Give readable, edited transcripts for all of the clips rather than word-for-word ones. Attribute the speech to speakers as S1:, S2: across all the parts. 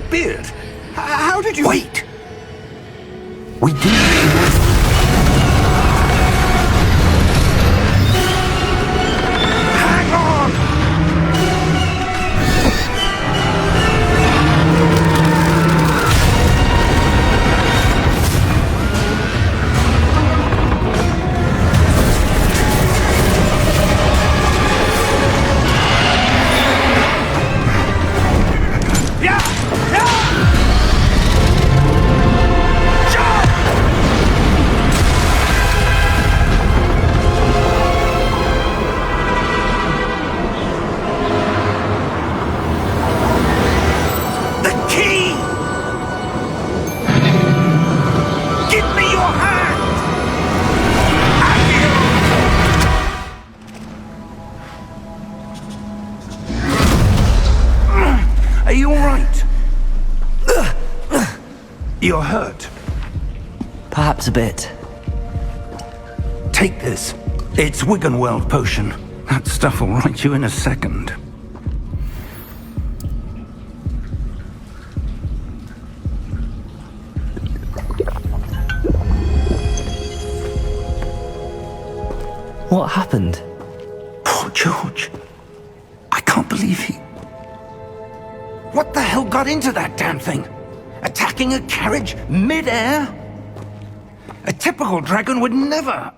S1: beard. How did you...
S2: Wait! We do...
S1: Hang on! Yeah! Yeah! Jump! The key! Give me your hand! Are you all right? You're hurt.
S3: Perhaps a bit.
S1: Take this. It's Wiggenweld potion. That stuff will right you in a second.
S3: What happened?
S1: Poor George. I can't believe he... What the hell got into that damn thing? Attacking a carriage mid-air? A typical dragon would never...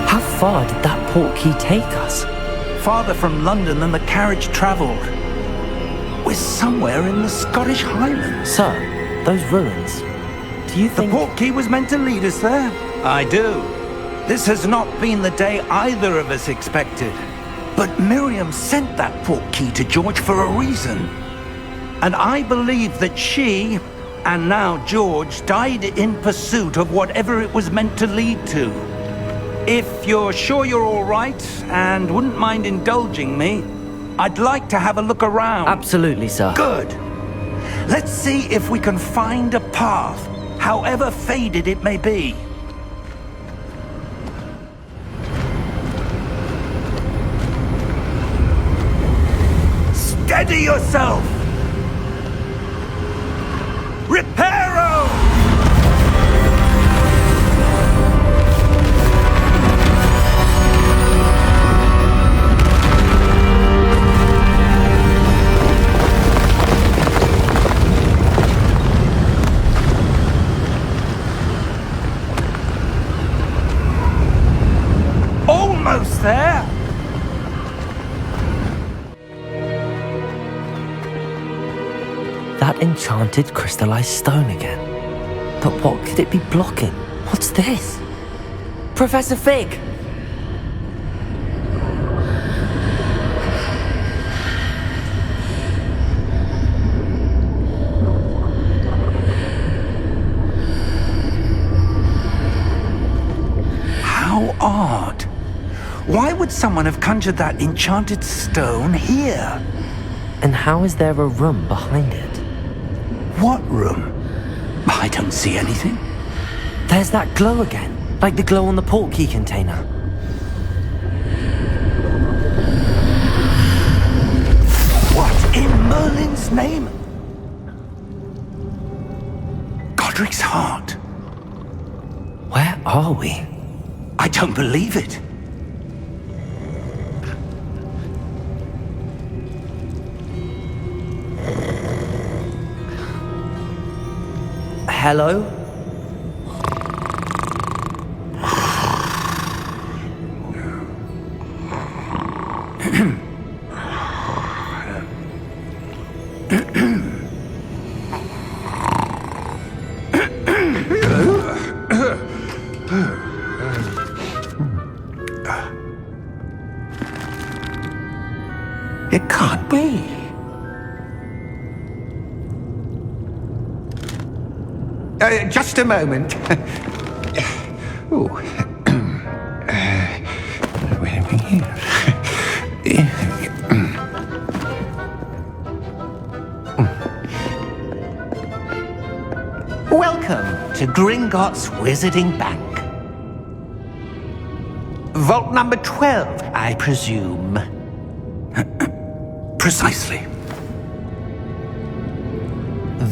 S3: How far did that portkey take us?
S1: Farther from London than the carriage travelled. We're somewhere in the Scottish Highlands.
S3: Sir, those ruins. Do you
S1: The
S3: think...
S1: portkey was meant to lead us there? I do. This has not been the day either of us expected. But Miriam sent that portkey to George for a reason. And I believe that she, and now George, died in pursuit of whatever it was meant to lead to. If you're sure you're all right, and wouldn't mind indulging me, I'd like to have a look around.
S3: Absolutely, sir.
S1: Good. Let's see if we can find a path, however faded it may be. Steady yourself! Reparo! Almost there!
S3: That enchanted crystallized stone again. But what could it be blocking? What's this? Professor Fig!
S1: How odd. Why would someone have conjured that enchanted stone here?
S3: And how is there a room behind it?
S1: What room? I don't see anything.
S3: There's that glow again, like the glow on the portkey container.
S1: What in Merlin's name? Godric's heart.
S3: Where are we?
S1: I don't believe it.
S3: Hello?
S1: It can't be. Just a moment. Oh. Where are we here?
S4: to Gringotts Wizarding Bank. Vault number 12, I presume.
S1: Precisely.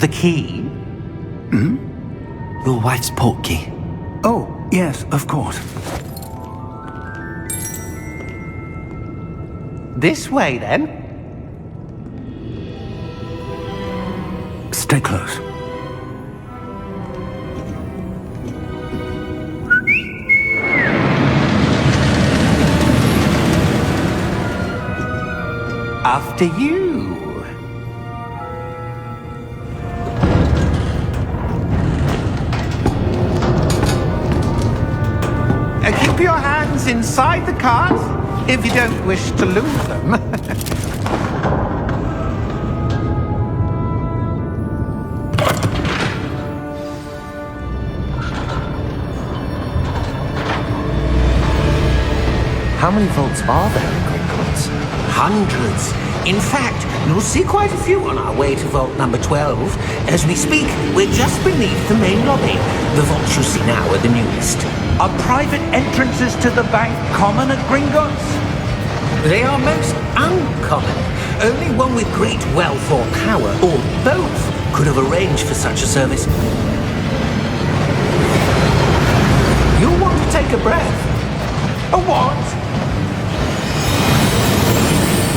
S4: The key?
S3: Your wife's portkey.
S1: Oh, yes, of course.
S4: This way, then.
S1: Stay close.
S4: After you. Keep your hands inside the cart if you don't wish to lose them.
S3: How many vaults are there in Gringotts?
S4: Hundreds. In fact, you'll see quite a few on our way to vault number 12. As we speak, we're just beneath the main lobby. The vaults you see now are the newest.
S1: Are private entrances to the bank common at Gringotts?
S4: They are most uncommon. Only one with great wealth or power, or both, could have arranged for such a service. You'll want to take a breath. A what?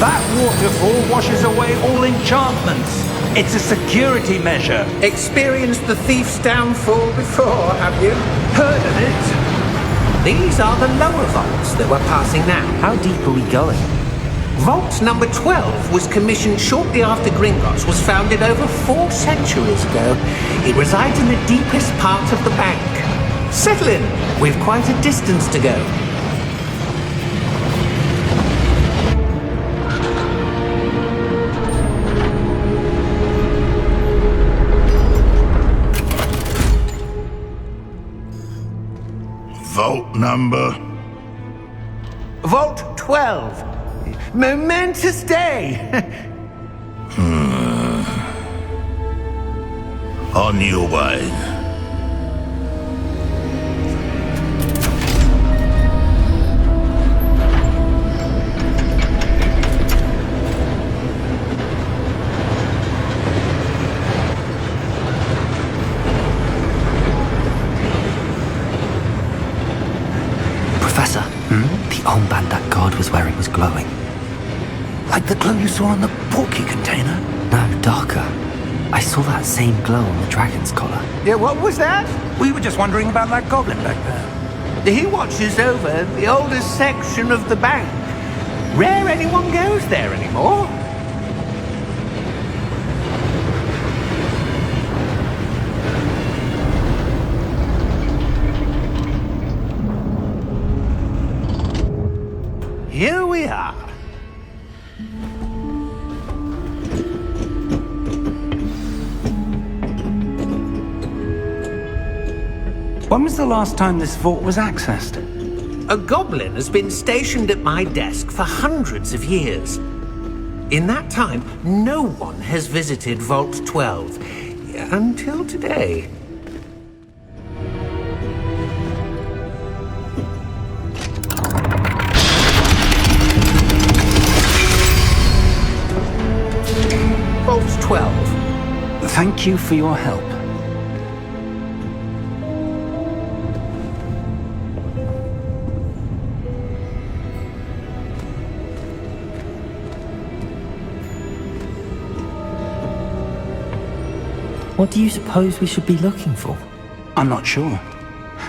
S1: That waterfall washes away all enchantments. It's a security measure.
S4: Experienced the thief's downfall before, have you?
S1: Heard of it?
S4: These are the lower vaults that we're passing now.
S3: How deep are we going?
S4: Vault number 12 was commissioned shortly after Gringotts was founded over 4 centuries ago. It resides in the deepest part of the bank. Settle in. We've quite a distance to go.
S2: Vault number.
S4: Vault 12. Momentous day.
S2: On your way.
S3: Professor, the armband that guard was wearing was glowing.
S1: Like the glow you saw on the portkey container?
S3: No, darker. I saw that same glow on the dragon's collar.
S4: Yeah, what was that?
S1: We were just wondering about that goblin back there.
S4: He watches over the oldest section of the bank. Rare anyone goes there anymore. Here we are.
S1: When was the last time this vault was accessed?
S4: A goblin has been stationed at my desk for hundreds of years. In that time, no one has visited Vault 12 until today. Vault 12.
S1: Thank you for your help.
S3: What do you suppose we should be looking for?
S1: I'm not sure.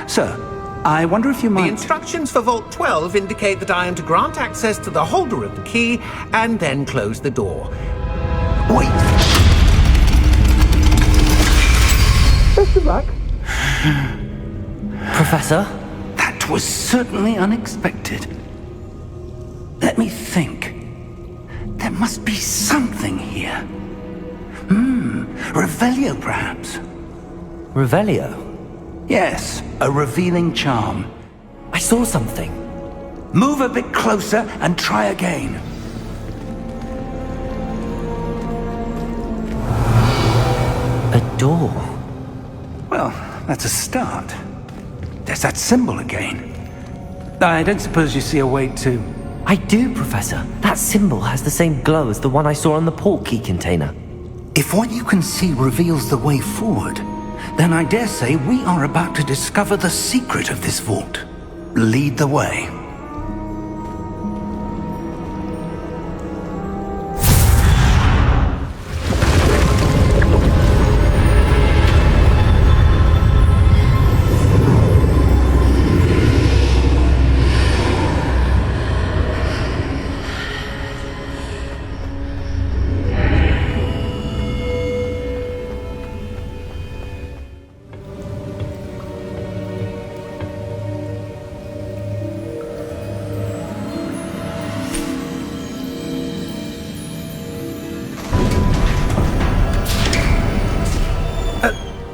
S1: Sir, I wonder if you
S4: The
S1: might...
S4: instructions for Vault 12 indicate that I am to grant access to the holder of the key and then close the door.
S1: Wait!
S4: Best of luck.
S3: Professor?
S1: That was certainly unexpected. Let me think. There must be something here. Revelio, perhaps?
S3: Revelio?
S1: Yes, a revealing charm.
S3: I saw something.
S1: Move a bit closer and try again.
S3: A door.
S1: Well, that's a start. There's that symbol again. I don't suppose you see a way to...
S3: I do, Professor. That symbol has the same glow as the one I saw on the port key container.
S1: If what you can see reveals the way forward, then I dare say we are about to discover the secret of this vault. Lead the way.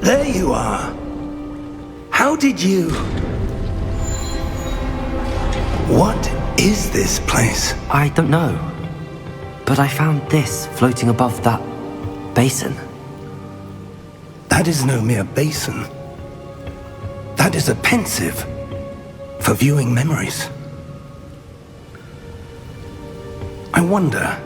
S1: There you are. How did you... What is this place?
S3: I don't know. But I found this floating above that basin.
S1: That is no mere basin. That is a pensive for viewing memories. I wonder...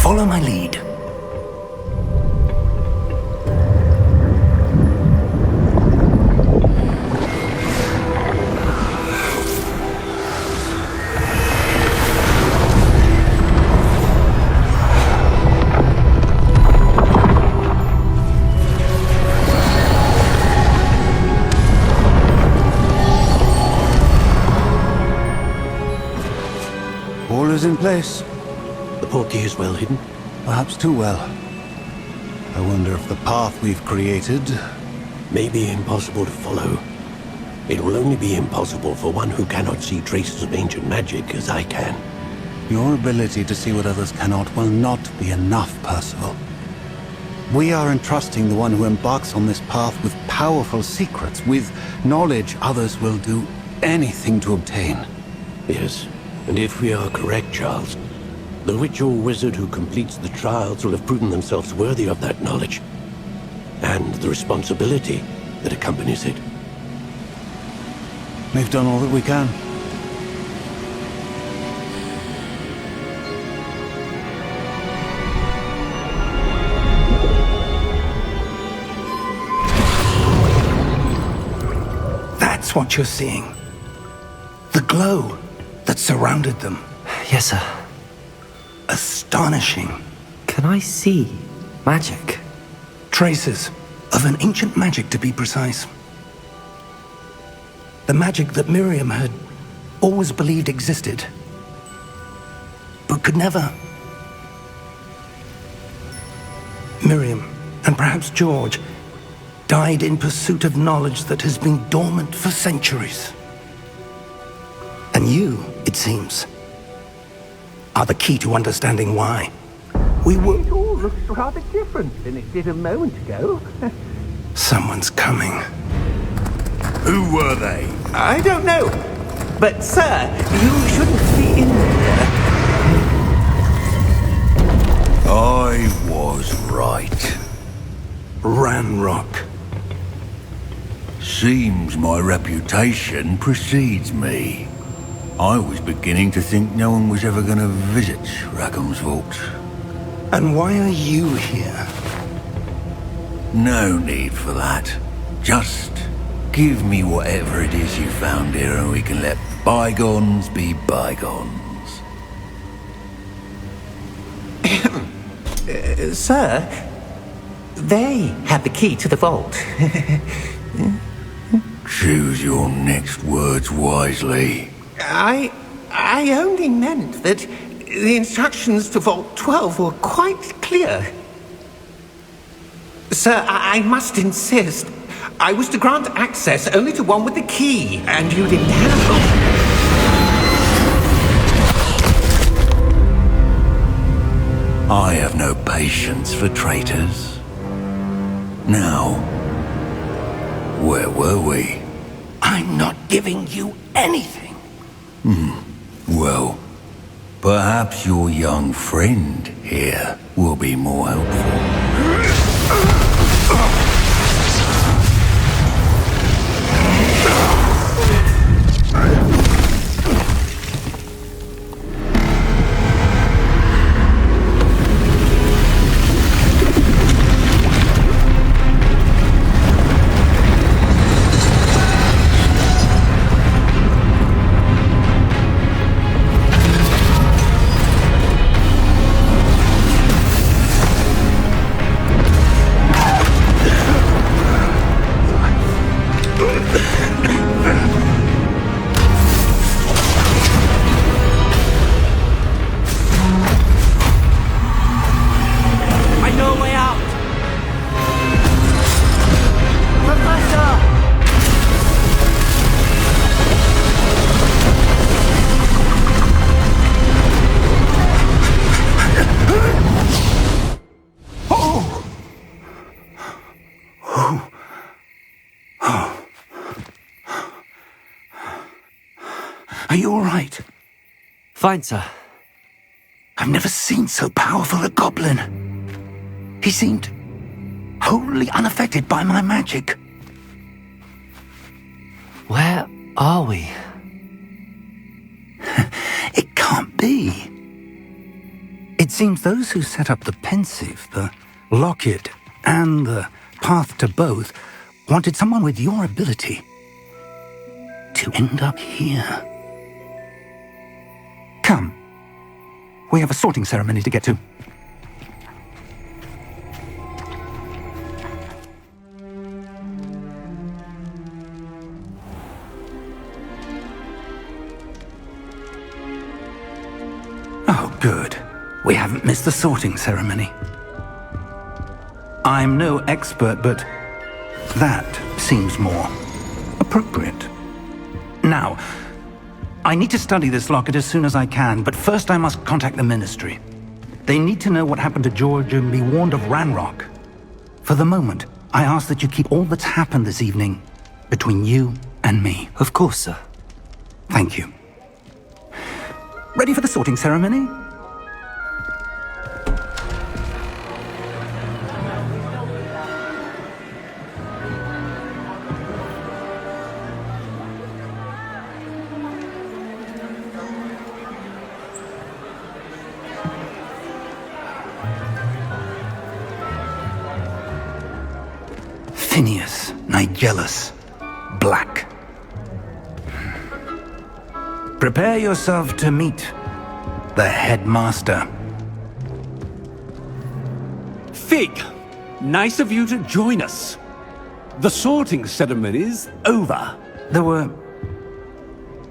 S1: Follow my lead.
S5: All is in place.
S6: The portkey is well hidden.
S5: Perhaps too well. I wonder if the path we've created...
S6: May be impossible to follow. It will only be impossible for one who cannot see traces of ancient magic as I can.
S5: Your ability to see what others cannot will not be enough, Percival. We are entrusting the one who embarks on this path with powerful secrets, with knowledge others will do anything to obtain.
S6: Yes, and if we are correct, Charles, the witch or wizard who completes the trials will have proven themselves worthy of that knowledge, and the responsibility that accompanies it.
S5: We've done all that we can.
S1: That's what you're seeing. The glow that surrounded them.
S3: Yes, sir.
S1: Astonishing.
S3: Can I see magic?
S1: Traces of an ancient magic, to be precise. The magic that Miriam had always believed existed, but could never. Miriam, and perhaps George, died in pursuit of knowledge that has been dormant for centuries. And you, it seems, are the key to understanding why.
S4: It all looks rather different than it did a moment ago.
S1: Someone's coming.
S2: Who were they?
S4: I don't know. But, sir, you shouldn't be in there.
S2: I was right.
S1: Ranrock.
S2: Seems my reputation precedes me. I was beginning to think no one was ever going to visit Rackham's vault.
S1: And why are you here?
S2: No need for that. Just give me whatever it is you found here and we can let bygones be bygones.
S4: Sir, they have the key to the vault.
S2: Choose your next words wisely.
S4: I only meant that the instructions to Vault 12 were quite clear. Sir, I must insist. I was to grant access only to one with the key, and you didn't have them.
S2: I have no patience for traitors. Now, where were we?
S1: I'm not giving you anything.
S2: Well, perhaps your young friend here will be more helpful.
S3: I know a way out! Professor!
S1: Are you all right?
S3: Fine, sir.
S1: I've never seen so powerful a goblin. He seemed wholly unaffected by my magic.
S3: Where are we?
S1: It can't be. It seems those who set up the Pensieve, the Locket, and the Path to Both wanted someone with your ability to end up here. Come. We have a sorting ceremony to get to. Oh, good. We haven't missed the sorting ceremony. I'm no expert, but that seems more appropriate. Now, I need to study this locket as soon as I can, but first I must contact the Ministry. They need to know what happened to George and be warned of Ranrock. For the moment, I ask that you keep all that's happened this evening between you and me.
S3: Of course, sir.
S1: Thank you. Ready for the sorting ceremony? Phineas Nigellus Black. Prepare yourself to meet the headmaster.
S7: Fig, nice of you to join us. The sorting ceremony's over.
S1: There were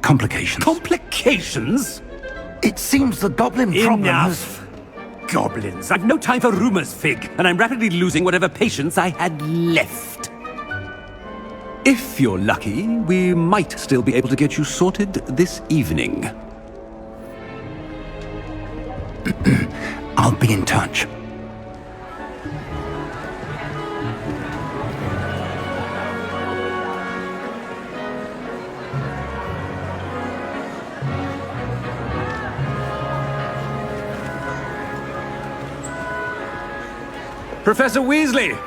S1: complications.
S7: Complications?
S1: It seems the goblin problem has...
S7: Enough! Goblins. I've no time for rumors, Fig, and I'm rapidly losing whatever patience I had left. If you're lucky, we might still be able to get you sorted this evening.
S1: I'll be in touch.
S7: Professor Weasley,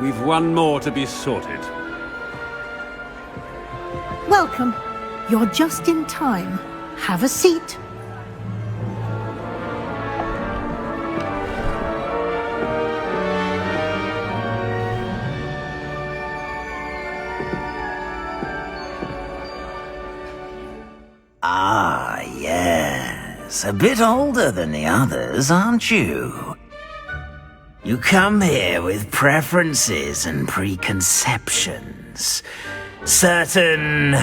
S7: we've one more to be sorted.
S8: Welcome. You're just in time. Have a seat.
S9: Ah, yes. A bit older than the others, aren't you? You come here with preferences and preconceptions. Certain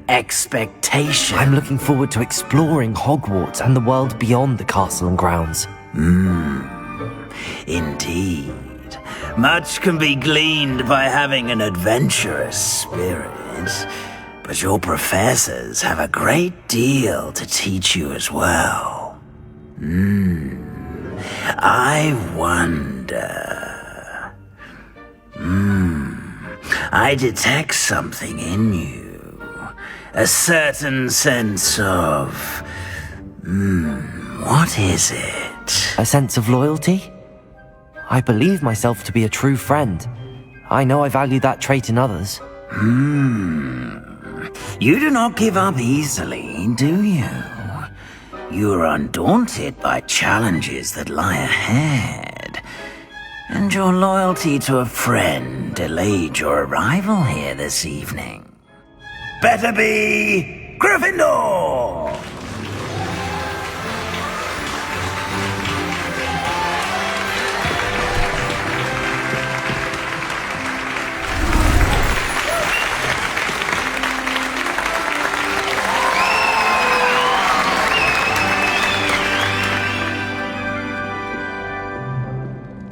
S9: expectations.
S3: I'm looking forward to exploring Hogwarts and the world beyond the castle and grounds.
S9: Indeed. Much can be gleaned by having an adventurous spirit, but your professors have a great deal to teach you as well. I wonder... I detect something in you. A certain sense of... what is it?
S3: A sense of loyalty? I believe myself to be a true friend. I know I value that trait in others.
S9: You do not give up easily, do you? You are undaunted by challenges that lie ahead. And your loyalty to a friend delayed your arrival here this evening. Better be Gryffindor!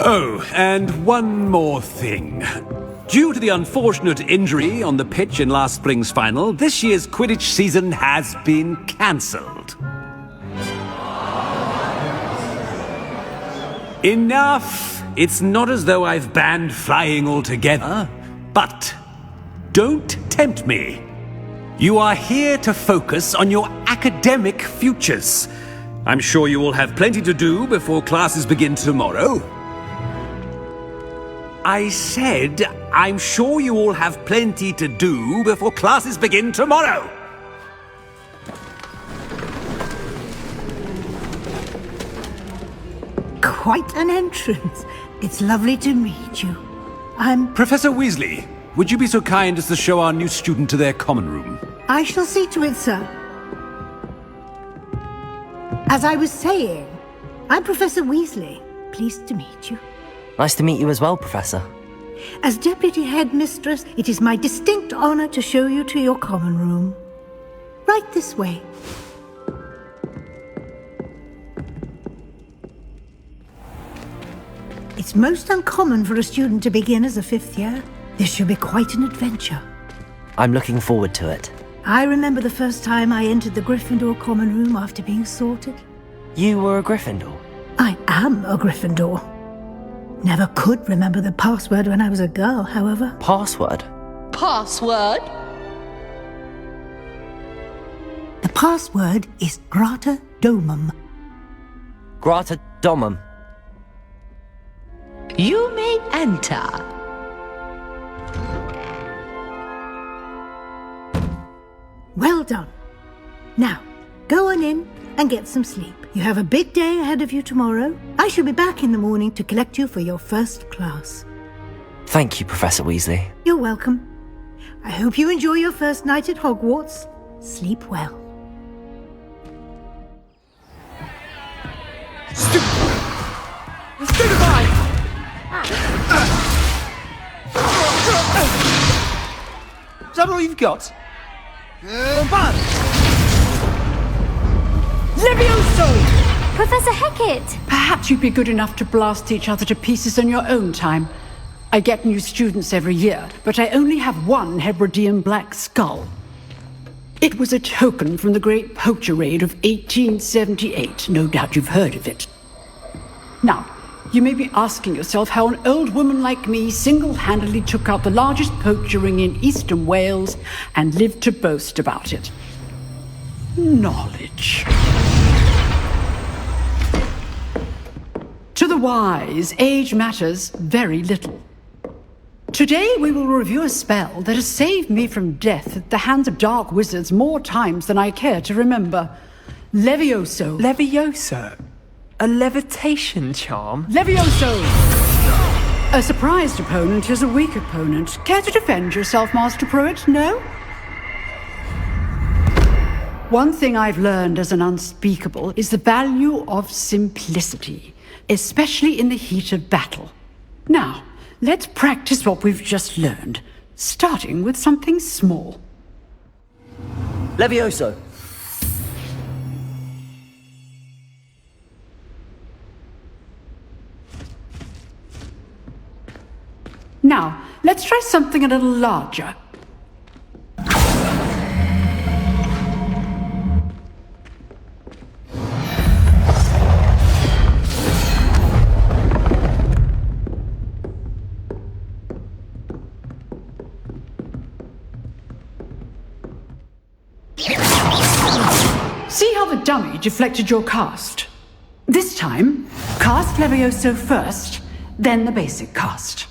S7: Oh, and one more thing. Due to the unfortunate injury on the pitch in last spring's final, this year's Quidditch season has been cancelled. Enough! It's not as though I've banned flying altogether, but don't tempt me. You are here to focus on your academic futures. I'm sure you will have plenty to do before classes begin tomorrow. I said, I'm sure you all have plenty to do before classes begin tomorrow.
S8: Quite an entrance. It's lovely to meet you. I'm...
S7: Professor Weasley, would you be so kind as to show our new student to their common room?
S8: I shall see to it, sir. As I was saying, I'm Professor Weasley. Pleased to meet you.
S3: Nice to meet you as well, Professor.
S8: As Deputy Headmistress, it is my distinct honor to show you to your common room. Right this way. It's most uncommon for a student to begin as a fifth year. This should be quite an adventure.
S3: I'm looking forward to it.
S8: I remember the first time I entered the Gryffindor common room after being sorted.
S3: You were a Gryffindor?
S8: I am a Gryffindor. Never could remember the password when I was a girl, however.
S3: Password?
S10: Password?
S8: The password is Grata Domum.
S3: Grata Domum.
S10: You may enter.
S8: Well done. Now, go on in and get some sleep. You have a big day ahead of you tomorrow. I shall be back in the morning to collect you for your first class.
S3: Thank you, Professor Weasley.
S8: You're welcome. I hope you enjoy your first night at Hogwarts. Sleep well.
S7: Stupefy! Is that all you've got?
S10: Levioso!
S11: Professor Hecat!
S12: Perhaps you'd be good enough to blast each other to pieces in your own time. I get new students every year, but I only have one Hebridean black skull. It was a token from the Great Poacher Raid of 1878. No doubt you've heard of it. Now, you may be asking yourself how an old woman like me single-handedly took out the largest poacher ring in eastern Wales and lived to boast about it. Knowledge. To the wise, age matters very little. Today we will review a spell that has saved me from death at the hands of dark wizards more times than I care to remember. Levioso.
S13: Levioso? A levitation charm?
S12: Levioso! A surprised opponent is a weak opponent. Care to defend yourself, Master Pruitt? No? One thing I've learned as an unspeakable is the value of simplicity, especially in the heat of battle. Now, let's practice what we've just learned, starting with something small.
S3: Levioso.
S12: Now, let's try something a little larger. deflected your cast. This time, cast Levioso first, then the basic cast.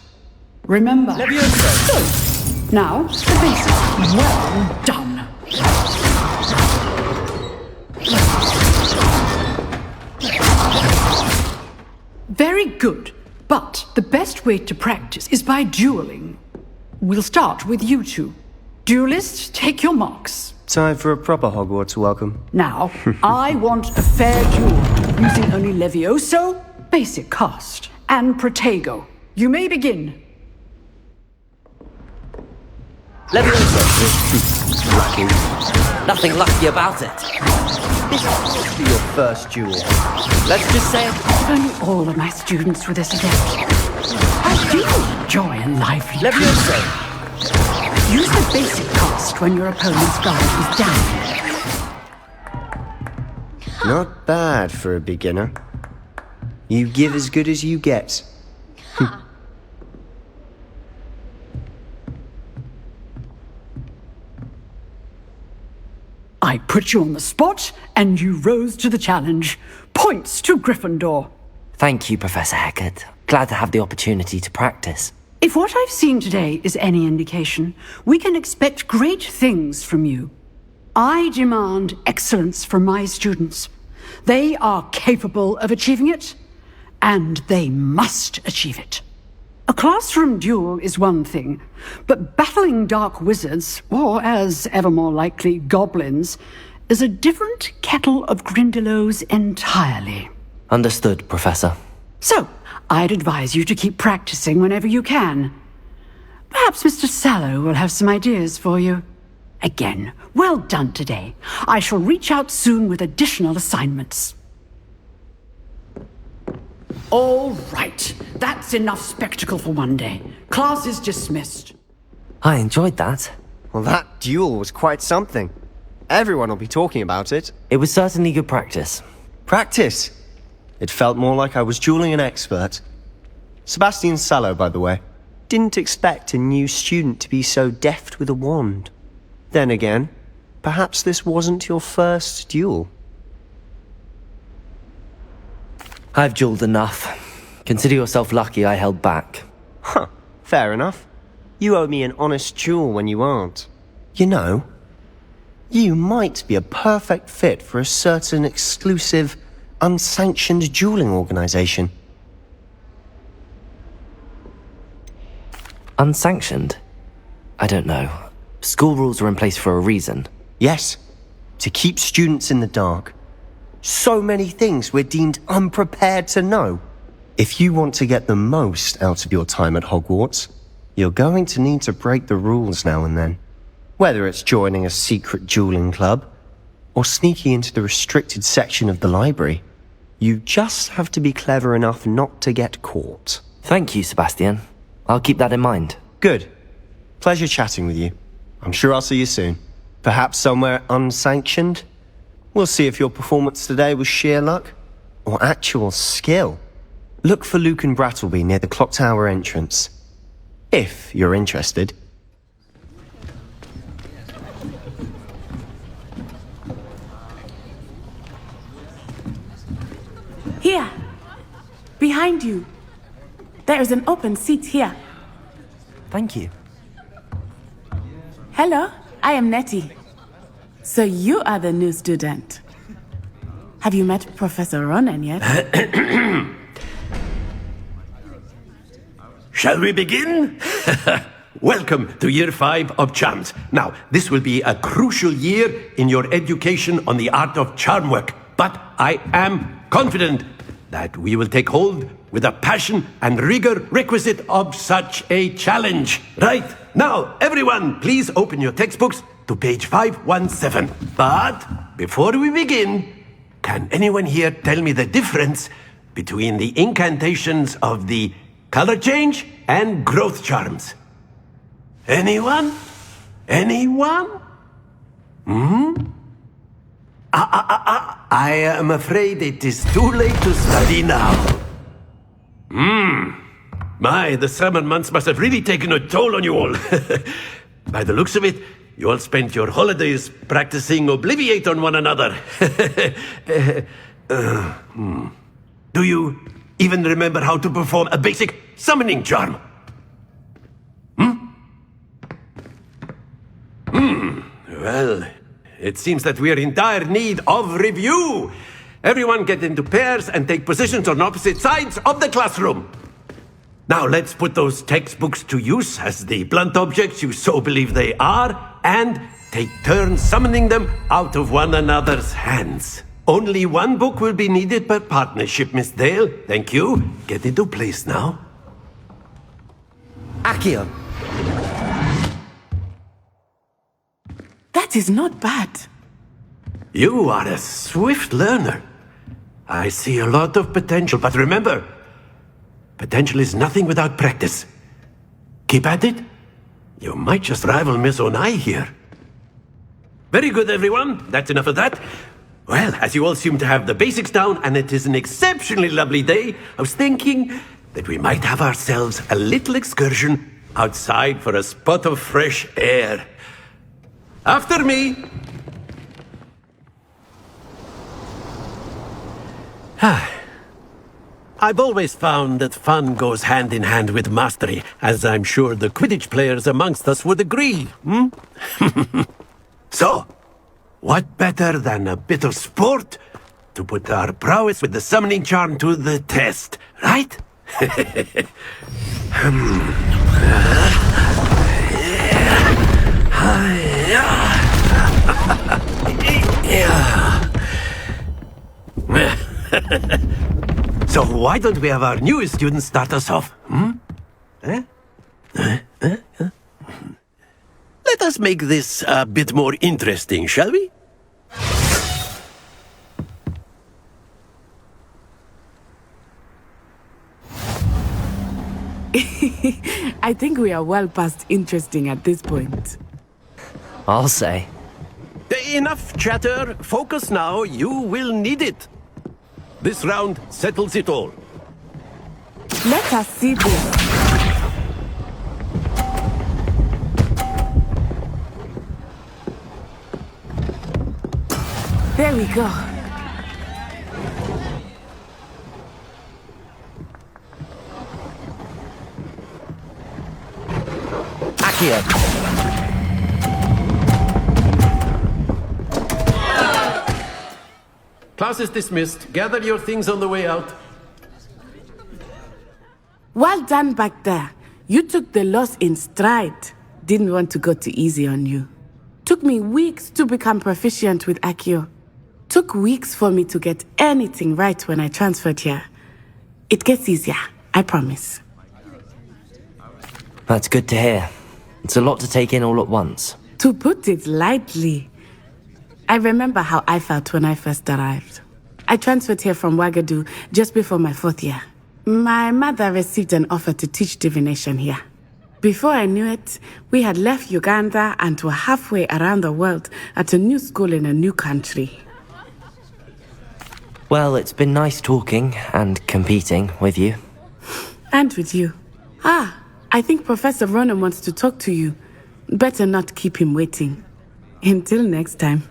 S12: Remember. Levioso! Good. Now, the basic. Well done. Very good. But the best way to practice is by dueling. We'll start with you two. Duelists, take your marks.
S11: Time for a proper Hogwarts welcome.
S12: Now, I want a fair duel, using only Levioso, basic cast, and Protego. You may begin.
S3: Levioso. Lucky. Nothing lucky about it.
S11: This must be your first duel.
S3: Let's just say it.
S12: If only all of my students were this adept. I do enjoy a lively
S3: Levioso.
S12: Use the basic cast when your opponent's guard is down.
S11: Not bad for a beginner. You give as good as you get.
S12: I put you on the spot, and you rose to the challenge. Points to Gryffindor.
S3: Thank you, Professor Hecat. Glad to have the opportunity to practice.
S12: If what I've seen today is any indication, we can expect great things from you. I demand excellence from my students. They are capable of achieving it, and they must achieve it. A classroom duel is one thing, but battling dark wizards, or as ever more likely, goblins, is a different kettle of Grindylows entirely.
S3: Understood, Professor.
S12: So, I'd advise you to keep practicing whenever you can. Perhaps Mr. Sallow will have some ideas for you. Again, well done today. I shall reach out soon with additional assignments. All right. That's enough spectacle for one day. Class is dismissed.
S3: I enjoyed that.
S11: Well, that duel was quite something. Everyone will be talking about it.
S3: It was certainly good practice.
S11: Practice? It felt more like I was dueling an expert. Sebastian Sallow, by the way. Didn't expect a new student to be so deft with a wand. Then again, perhaps this wasn't your first duel.
S3: I've dueled enough. Consider yourself lucky I held back.
S11: Huh, fair enough. You owe me an honest duel when you aren't. You know, you might be a perfect fit for a certain exclusive, unsanctioned dueling organization.
S3: Unsanctioned? I don't know. School rules are in place for a reason.
S11: Yes, to keep students in the dark. So many things we're deemed unprepared to know. If you want to get the most out of your time at Hogwarts, you're going to need to break the rules now and then. Whether it's joining a secret dueling club, or sneaking into the restricted section of the library, you just have to be clever enough not to get caught.
S3: Thank you, Sebastian. I'll keep that in mind.
S11: Good. Pleasure chatting with you. I'm sure I'll see you soon. Perhaps somewhere unsanctioned? We'll see if your performance today was sheer luck or actual skill. Look for Lucan Brattleby near the clock tower entrance. If you're interested.
S14: Here. Behind you. There is an open seat here.
S3: Thank you.
S14: Hello, I am Nettie. So you are the new student. Have you met Professor Ronen yet?
S6: Shall we begin? Welcome to Year 5 of Charms. Now, this will be a crucial year in your education on the art of charm work. But I am confident that we will take hold with the passion and rigor requisite of such a challenge. Right, now, everyone, please open your textbooks to page 517. But before we begin, can anyone here tell me the difference between the incantations of the color change and growth charms? Anyone? Anyone? I am afraid it is too late to study now. My, the summer months must have really taken a toll on you all. By the looks of it, You all spent your holidays practicing Obliviate on one another. Do you even remember how to perform a basic summoning charm? Well, it seems that we are in dire need of review. Everyone get into pairs and take positions on opposite sides of the classroom. Now let's put those textbooks to use as the blunt objects you so believe they are, and take turns summoning them out of one another's hands. Only one book will be needed per partnership, Miss Dale. Thank you. Get into place now.
S3: Accio!
S14: That is not bad.
S6: You are a swift learner. I see a lot of potential, but remember, potential is nothing without practice. Keep at it. You might just rival Miss Onai here. Very good, everyone. That's enough of that. Well, as you all seem to have the basics down, and it is an exceptionally lovely day, I was thinking that we might have ourselves a little excursion outside for a spot of fresh air. After me! I've always found that fun goes hand in hand with mastery, as I'm sure the Quidditch players amongst us would agree, So, what better than a bit of sport to put our prowess with the summoning charm to the test, right? So why don't we have our newest student start us off? Let us make this a bit more interesting, shall we?
S14: I think we are well past interesting at this point.
S3: I'll say.
S6: Enough chatter. Focus now. You will need it. This round settles it all.
S14: Let us see this. There we go.
S3: Accio!
S6: Class is dismissed. Gather your things on the way out.
S14: Well done back there. You took the loss in stride. Didn't want to go too easy on you. Took me weeks to become proficient with Accio. Took weeks for me to get anything right when I transferred here. It gets easier, I promise.
S3: That's good to hear. It's a lot to take in all at once.
S14: To put it lightly, I remember how I felt when I first arrived. I transferred here from Wagadu just before my 4th year. My mother received an offer to teach divination here. Before I knew it, we had left Uganda and were halfway around the world at a new school in a new country.
S3: Well, it's been nice talking and competing with you.
S14: And with you. I think Professor Ronan wants to talk to you. Better not keep him waiting. Until next time.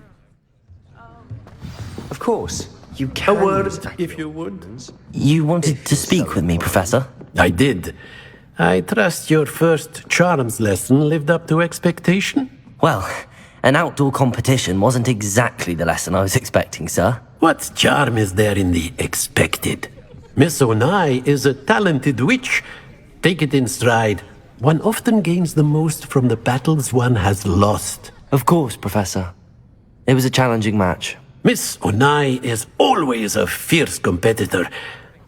S3: Of course. You can.
S6: A word, if you would.
S3: You wanted to speak with me, Professor?
S6: I did. I trust your first charms lesson lived up to expectation?
S3: Well, an outdoor competition wasn't exactly the lesson I was expecting, sir.
S6: What charm is there in the expected? Miss Onai is a talented witch. Take it in stride. One often gains the most from the battles one has lost.
S3: Of course, Professor. It was a challenging match.
S6: Miss Onai is always a fierce competitor,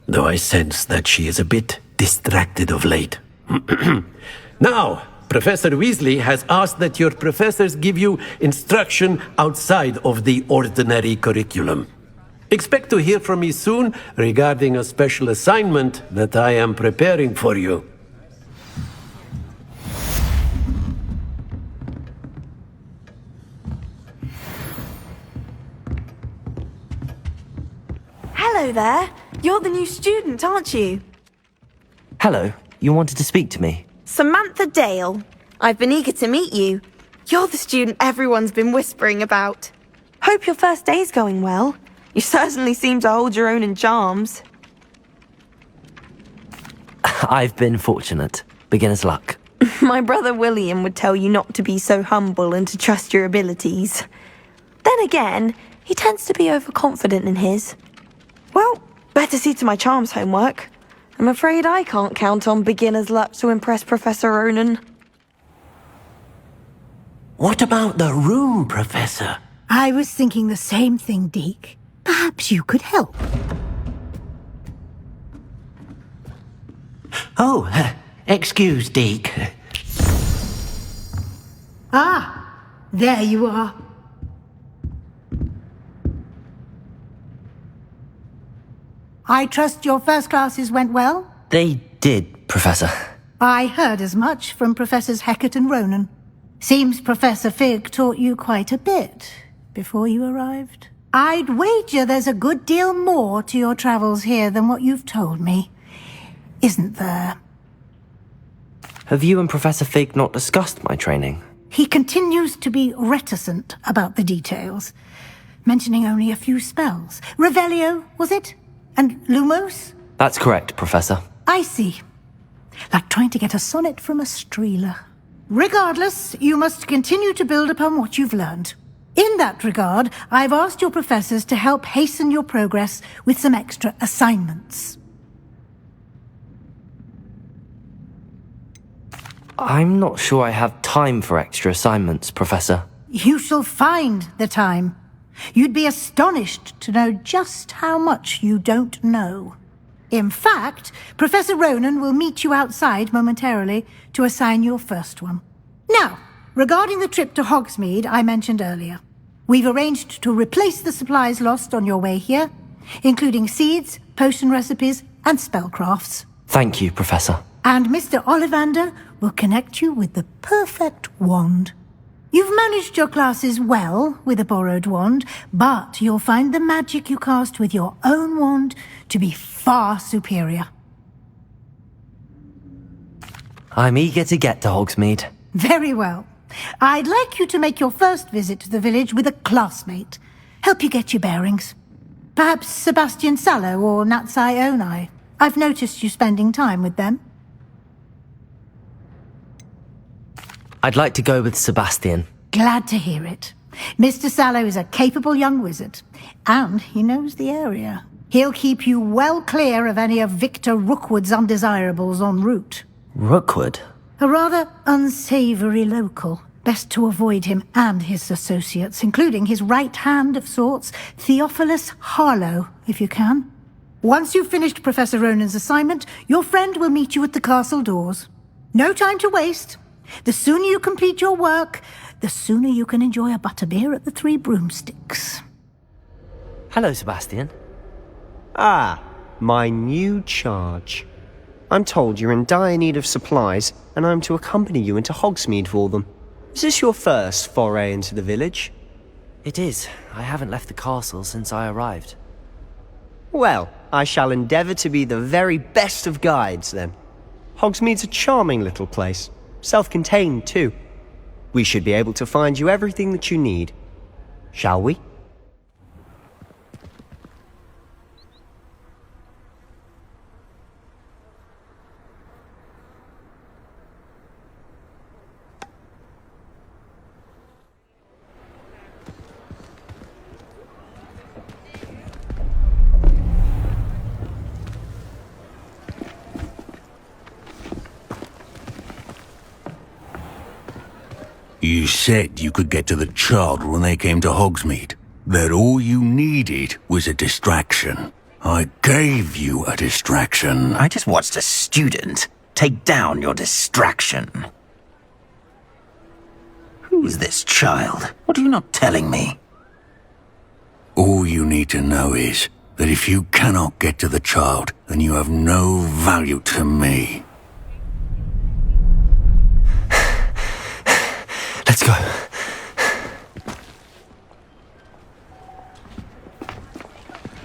S6: though I sense that she is a bit distracted of late. Now, Professor Weasley has asked that your professors give you instruction outside of the ordinary curriculum. Expect to hear from me soon regarding a special assignment that I am preparing for you.
S15: Hello there. You're the new student, aren't you?
S3: Hello. You wanted to speak to me?
S15: Samantha Dale. I've been eager to meet you. You're the student everyone's been whispering about. Hope your first day's going well. You certainly seem to hold your own in charms.
S3: I've been fortunate. Beginner's luck.
S15: My brother William would tell you not to be so humble and to trust your abilities. Then again, he tends to be overconfident in his. Well, better see to my charms homework. I'm afraid I can't count on beginner's luck to impress Professor Ronan.
S6: What about the room, Professor?
S8: I was thinking the same thing, Deke. Perhaps you could help.
S6: Oh, excuse, Deke.
S8: Ah, there you are. I trust your first classes went well?
S3: They did, Professor.
S8: I heard as much from Professors Hecat and Ronan. Seems Professor Fig taught you quite a bit before you arrived. I'd wager there's a good deal more to your travels here than what you've told me. Isn't there?
S3: Have you and Professor Fig not discussed my training?
S8: He continues to be reticent about the details, mentioning only a few spells. Revelio, was it? And Lumos?
S3: That's correct, Professor.
S8: I see. Like trying to get a sonnet from a streeler. Regardless, you must continue to build upon what you've learned. In that regard, I've asked your professors to help hasten your progress with some extra assignments.
S3: I'm not sure I have time for extra assignments, Professor.
S8: You shall find the time. You'd be astonished to know just how much you don't know. In fact, Professor Ronan will meet you outside momentarily to assign your first one. Now, regarding the trip to Hogsmeade I mentioned earlier, we've arranged to replace the supplies lost on your way here, including seeds, potion recipes, and spellcrafts.
S3: Thank you, Professor.
S8: And Mr. Ollivander will connect you with the perfect wand. You've managed your classes well with a borrowed wand, but you'll find the magic you cast with your own wand to be far superior.
S3: I'm eager to get to Hogsmeade.
S8: Very well. I'd like you to make your first visit to the village with a classmate. Help you get your bearings. Perhaps Sebastian Sallow or Natsai Onai. I've noticed you spending time with them.
S3: I'd like to go with Sebastian.
S8: Glad to hear it. Mr. Sallow is a capable young wizard, and he knows the area. He'll keep you well clear of any of Victor Rookwood's undesirables en route.
S3: Rookwood?
S8: A rather unsavory local. Best to avoid him and his associates, including his right hand of sorts, Theophilus Harlow, if you can. Once you've finished Professor Ronan's assignment, your friend will meet you at the castle doors. No time to waste. The sooner you complete your work, the sooner you can enjoy a butterbeer at the Three Broomsticks.
S3: Hello, Sebastian.
S11: Ah, my new charge. I'm told you're in dire need of supplies, and I'm to accompany you into Hogsmeade for them. Is this your first foray into the village?
S3: It is. I haven't left the castle since I arrived.
S11: Well, I shall endeavour to be the very best of guides, then. Hogsmeade's a charming little place. Self-contained, too. We should be able to find you everything that you need. Shall we?
S2: You said you could get to the child when they came to Hogsmeade. That all you needed was a distraction. I gave you a distraction.
S9: I just watched a student take down your distraction. Who's this child? What are you not telling me?
S2: All you need to know is that if you cannot get to the child, then you have no value to me.
S3: Let's go.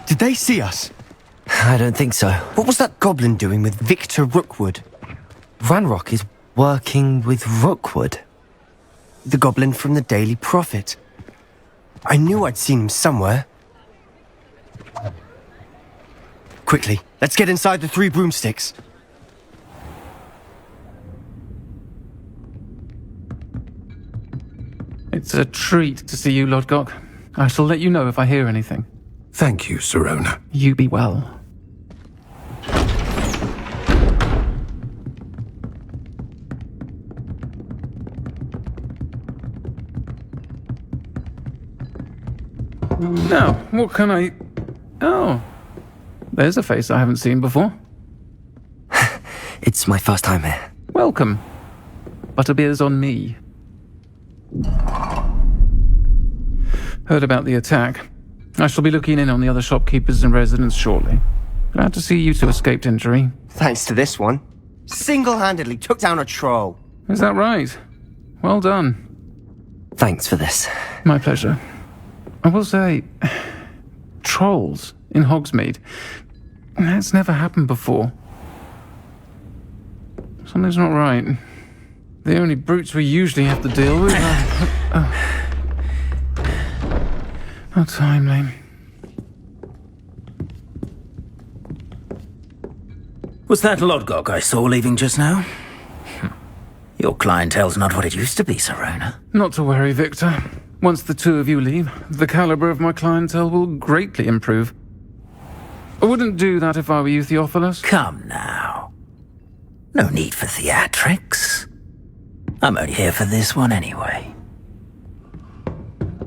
S11: Did they see us?
S3: I don't think so.
S11: What was that goblin doing with Victor Rookwood?
S3: Ranrock is working with Rookwood.
S11: The goblin from the Daily Prophet. I knew I'd seen him somewhere. Quickly, let's get inside the 3 broomsticks.
S16: It's a treat to see you, Lodgok. I shall let you know if I hear anything.
S6: Thank you, Sirona.
S16: You be well. Now, what can I... Oh, there's a face I haven't seen before.
S3: It's my first time here.
S16: Welcome. Butterbeer's on me. Heard about the attack. I shall be looking in on the other shopkeepers and residents shortly. Glad to see you two escaped injury.
S11: Thanks to this one. Single-handedly took down a troll.
S16: Is that right? Well done.
S3: Thanks for this.
S16: My pleasure. I will say, trolls in Hogsmeade. That's never happened before. Something's not right. The only brutes we usually have to deal with are... How timely.
S9: Was that Lodgok I saw leaving just now? Your clientele's not what it used to be, Sirona.
S16: Not to worry, Victor. Once the two of you leave, the caliber of my clientele will greatly improve. I wouldn't do that if I were you, Theophilus.
S9: Come now. No need for theatrics. I'm only here for this one anyway.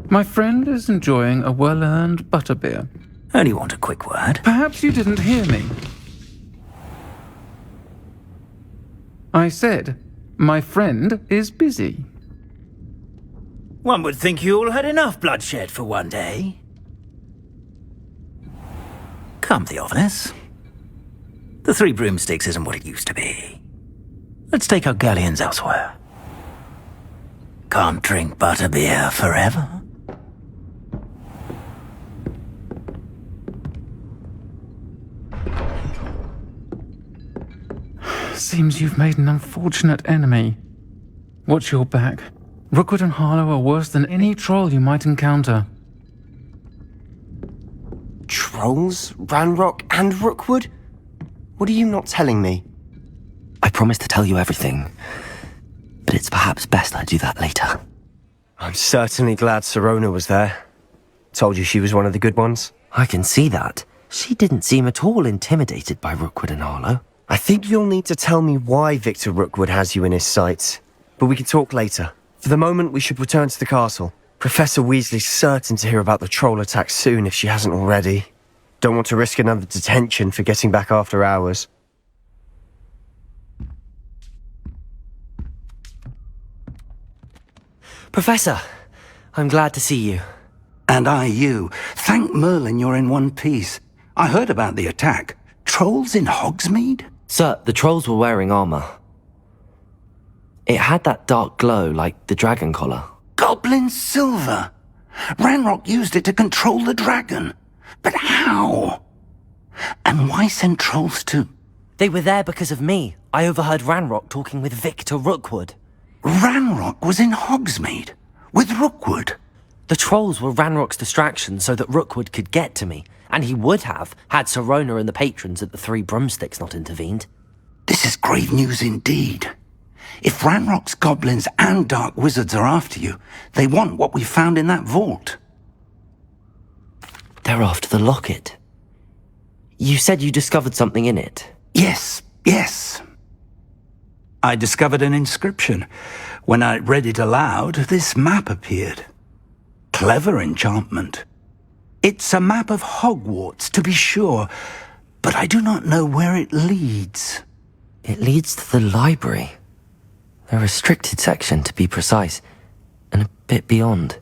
S16: My friend is enjoying a well-earned butterbeer.
S9: Only want a quick word.
S16: Perhaps you didn't hear me. I said, my friend is busy.
S9: One would think you all had enough bloodshed for one day. Come, Theophilus. The 3 broomsticks isn't what it used to be. Let's take our galleons elsewhere. Can't drink butterbeer forever.
S16: Seems you've made an unfortunate enemy. Watch your back. Rookwood and Harlow are worse than any troll you might encounter.
S11: Trolls? Ranrock and Rookwood? What are you not telling me?
S3: I promised to tell you everything, but it's perhaps best I do that later.
S11: I'm certainly glad Sirona was there. Told you she was one of the good ones.
S3: I can see that. She didn't seem at all intimidated by Rookwood and Harlow.
S11: I think you'll need to tell me why Victor Rookwood has you in his sights, but we can talk later. For the moment, we should return to the castle. Professor Weasley's certain to hear about the troll attack soon if she hasn't already. Don't want to risk another detention for getting back after hours.
S3: Professor, I'm glad to see you.
S1: And I you. Thank Merlin you're in one piece. I heard about the attack. Trolls in Hogsmeade?
S3: Sir, the trolls were wearing armor. It had that dark glow like the dragon collar.
S1: Goblin silver! Ranrock used it to control the dragon. But how? And why send trolls to...
S3: They were there because of me. I overheard Ranrock talking with Victor Rookwood.
S1: Ranrock was in Hogsmeade? With Rookwood?
S3: The trolls were Ranrock's distraction so that Rookwood could get to me. And he would have, had Sirona and the patrons at the 3 broomsticks not intervened.
S1: This is grave news indeed. If Ranrock's goblins and dark wizards are after you, they want what we found in that vault.
S3: They're after the locket. You said you discovered something in it.
S1: Yes. I discovered an inscription. When I read it aloud, this map appeared. Clever enchantment. It's a map of Hogwarts, to be sure, but I do not know where it leads.
S3: It leads to the library. A restricted section, to be precise, and a bit beyond.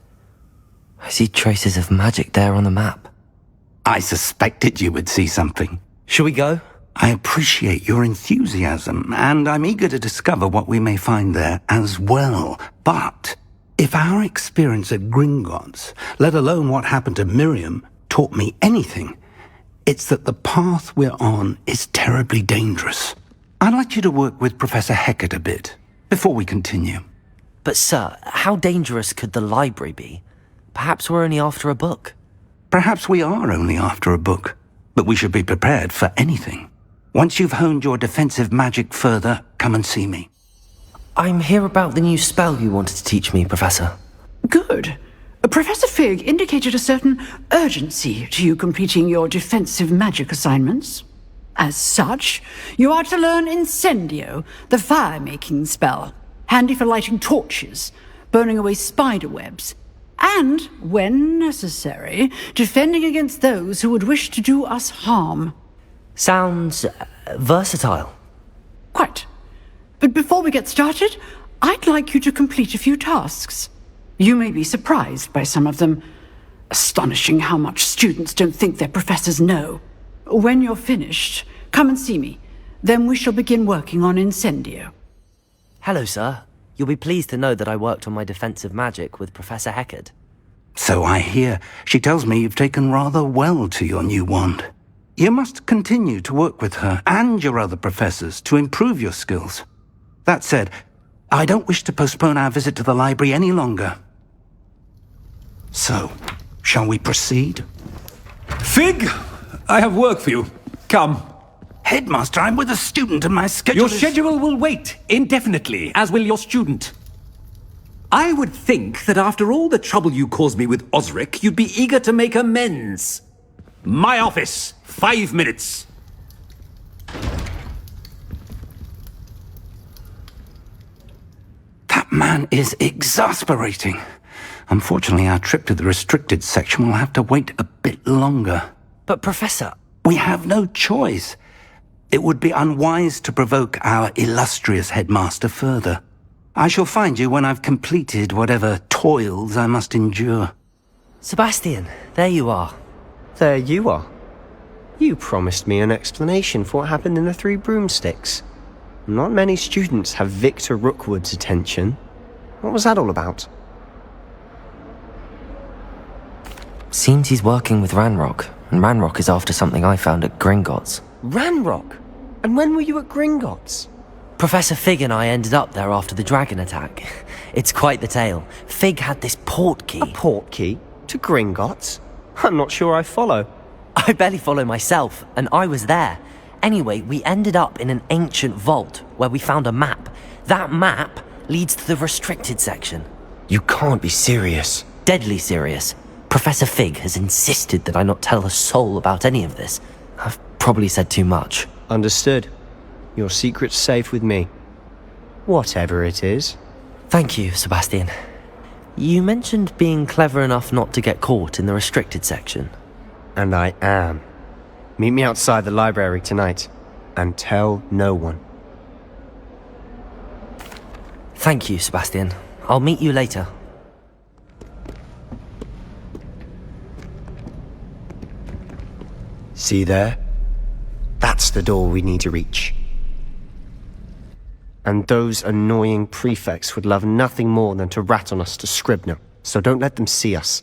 S3: I see traces of magic there on the map.
S1: I suspected you would see something.
S3: Shall we go?
S1: I appreciate your enthusiasm, and I'm eager to discover what we may find there as well. But if our experience at Gringotts, let alone what happened to Miriam, taught me anything, it's that the path we're on is terribly dangerous. I'd like you to work with Professor Hecat a bit, before we continue.
S3: But sir, how dangerous could the library be? Perhaps we're only after a book.
S1: Perhaps we are only after a book, but we should be prepared for anything. Once you've honed your defensive magic further, come and see me.
S3: I'm here about the new spell you wanted to teach me, Professor.
S12: Good. Professor Fig indicated a certain urgency to you completing your defensive magic assignments. As such, you are to learn Incendio, the fire-making spell, handy for lighting torches, burning away spider webs, and, when necessary, defending against those who would wish to do us harm.
S3: Sounds versatile.
S12: Quite. But before we get started, I'd like you to complete a few tasks. You may be surprised by some of them. Astonishing how much students don't think their professors know. When you're finished, come and see me. Then we shall begin working on Incendio.
S3: Hello, sir. You'll be pleased to know that I worked on my defensive magic with Professor Heckard.
S1: So I hear. She tells me you've taken rather well to your new wand. You must continue to work with her and your other professors to improve your skills. That said, I don't wish to postpone our visit to the library any longer. So, shall we proceed?
S7: Fig, I have work for you. Come.
S1: Headmaster, I'm with a student and my schedule
S7: Your schedule will wait indefinitely, as will your student. I would think that after all the trouble you caused me with Osric, you'd be eager to make amends. My office, 5 minutes.
S1: That man is exasperating. Unfortunately, our trip to the restricted section will have to wait a bit longer.
S3: But Professor...
S1: We have no choice. It would be unwise to provoke our illustrious headmaster further. I shall find you when I've completed whatever toils I must endure.
S3: Sebastian, there you are.
S11: There you are. You promised me an explanation for what happened in the Three Broomsticks. Not many students have Victor Rookwood's attention. What was that all about?
S3: Seems he's working with Ranrock, and Ranrock is after something I found at Gringotts.
S11: Ranrock? And when were you at Gringotts?
S3: Professor Fig and I ended up there after the dragon attack. It's quite the tale. Fig had this port key.
S11: A port key? To Gringotts? I'm not sure I follow.
S3: I barely follow myself, and I was there. Anyway, we ended up in an ancient vault where we found a map. That map leads to the restricted section.
S11: You can't be serious.
S3: Deadly serious. Professor Fig has insisted that I not tell a soul about any of this. I've probably said too much.
S11: Understood. Your secret's safe with me. Whatever it is.
S3: Thank you, Sebastian. You mentioned being clever enough not to get caught in the restricted section.
S11: And I am. Meet me outside the library tonight, and tell no one.
S3: Thank you, Sebastian. I'll meet you later.
S11: See there? That's the door we need to reach. And those annoying prefects would love nothing more than to rat on us to Scribner, so don't let them see us.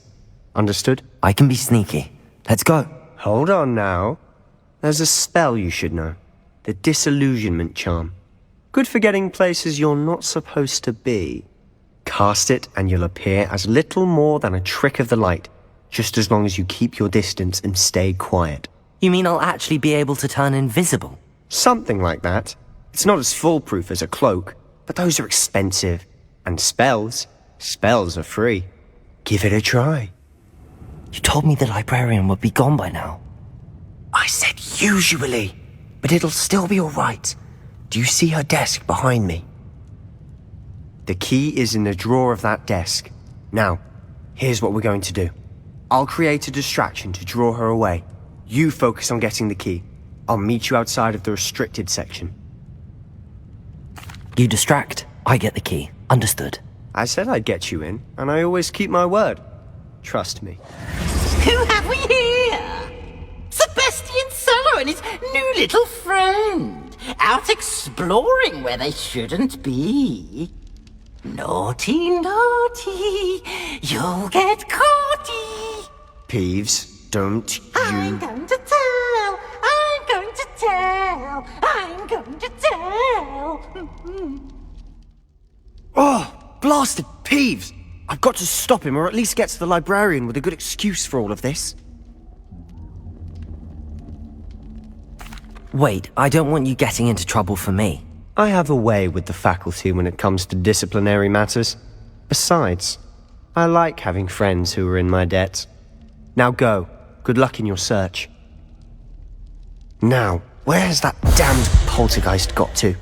S11: Understood?
S3: I can be sneaky. Let's go.
S11: Hold on now. There's a spell you should know. The Disillusionment Charm. Good for getting places you're not supposed to be. Cast it and you'll appear as little more than a trick of the light, just as long as you keep your distance and stay quiet.
S3: You mean I'll actually be able to turn invisible?
S11: Something like that. It's not as foolproof as a cloak, but those are expensive. And spells are free. Give it a try.
S3: You told me the librarian would be gone by now.
S11: I said usually, but it'll still be all right. Do you see her desk behind me? The key is in the drawer of that desk. Now, here's what we're going to do. I'll create a distraction to draw her away. You focus on getting the key. I'll meet you outside of the restricted section.
S3: You distract, I get the key. Understood.
S11: I said I'd get you in, and I always keep my word. Trust me.
S9: Who have we here? Sebastian Sallow and his new little friend, out exploring where they shouldn't be. Naughty, naughty, you'll get caughty.
S11: Peeves, don't you...
S9: I'm going to tell, I'm going to tell, I'm going to tell.
S1: Oh,
S11: blasted Peeves! I've got to stop him, or at least get to the librarian with a good excuse for all of this.
S3: Wait, I don't want you getting into trouble for me.
S11: I have a way with the faculty when it comes to disciplinary matters. Besides, I like having friends who are in my debt. Now go. Good luck in your search. Now, where has that damned poltergeist got to?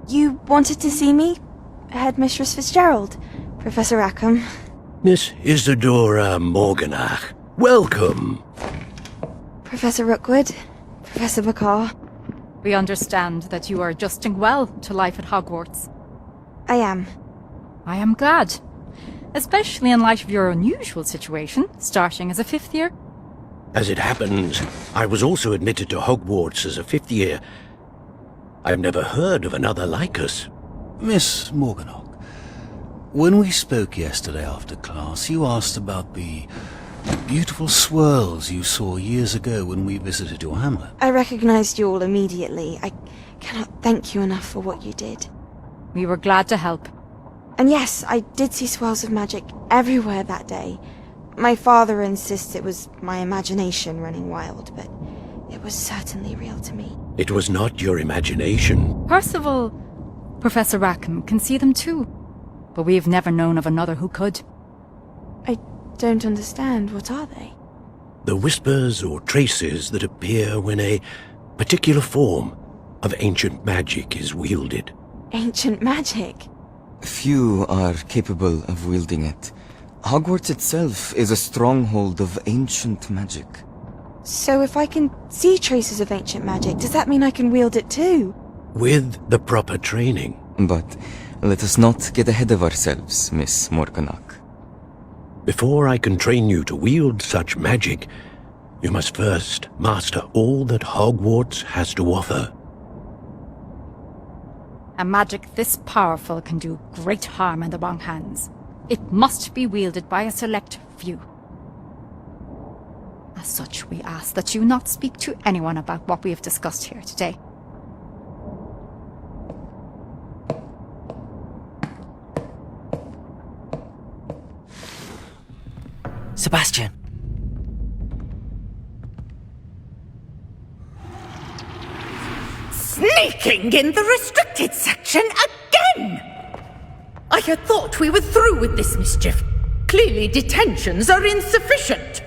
S15: You wanted to see me? Headmistress Fitzgerald, Professor Rackham.
S6: Miss Isadora Morganach, welcome.
S15: Professor Rookwood, Professor McCaw.
S17: We understand that you are adjusting well to life at Hogwarts.
S15: I am.
S17: I am glad. Especially in light of your unusual situation, starting as a 5th year.
S6: As it happens, I was also admitted to Hogwarts as a 5th year. I've never heard of another like us.
S5: Miss Morganach, when we spoke yesterday after class, you asked about the beautiful swirls you saw years ago when we visited your hamlet.
S15: I recognized you all immediately. I cannot thank you enough for what you did.
S17: We were glad to help.
S15: And yes, I did see swirls of magic everywhere that day. My father insists it was my imagination running wild, but it was certainly real to me.
S6: It was not your imagination.
S17: Percival, Professor Rackham can see them too. But we have never known of another who could.
S15: I don't understand. What are they?
S6: The whispers or traces that appear when a particular form of ancient magic is wielded.
S15: Ancient magic?
S18: Few are capable of wielding it. Hogwarts itself is a stronghold of ancient magic.
S15: So if I can see traces of ancient magic, does that mean I can wield it too?
S6: With the proper training.
S18: But let us not get ahead of ourselves, Miss Morganach.
S6: Before I can train you to wield such magic, you must first master all that Hogwarts has to offer.
S17: A magic this powerful can do great harm in the wrong hands. It must be wielded by a select few. As such, we ask that you not speak to anyone about what we have discussed here today.
S3: Sebastian.
S10: Sneaking in the restricted section again! I had thought we were through with this mischief. Clearly detentions are insufficient.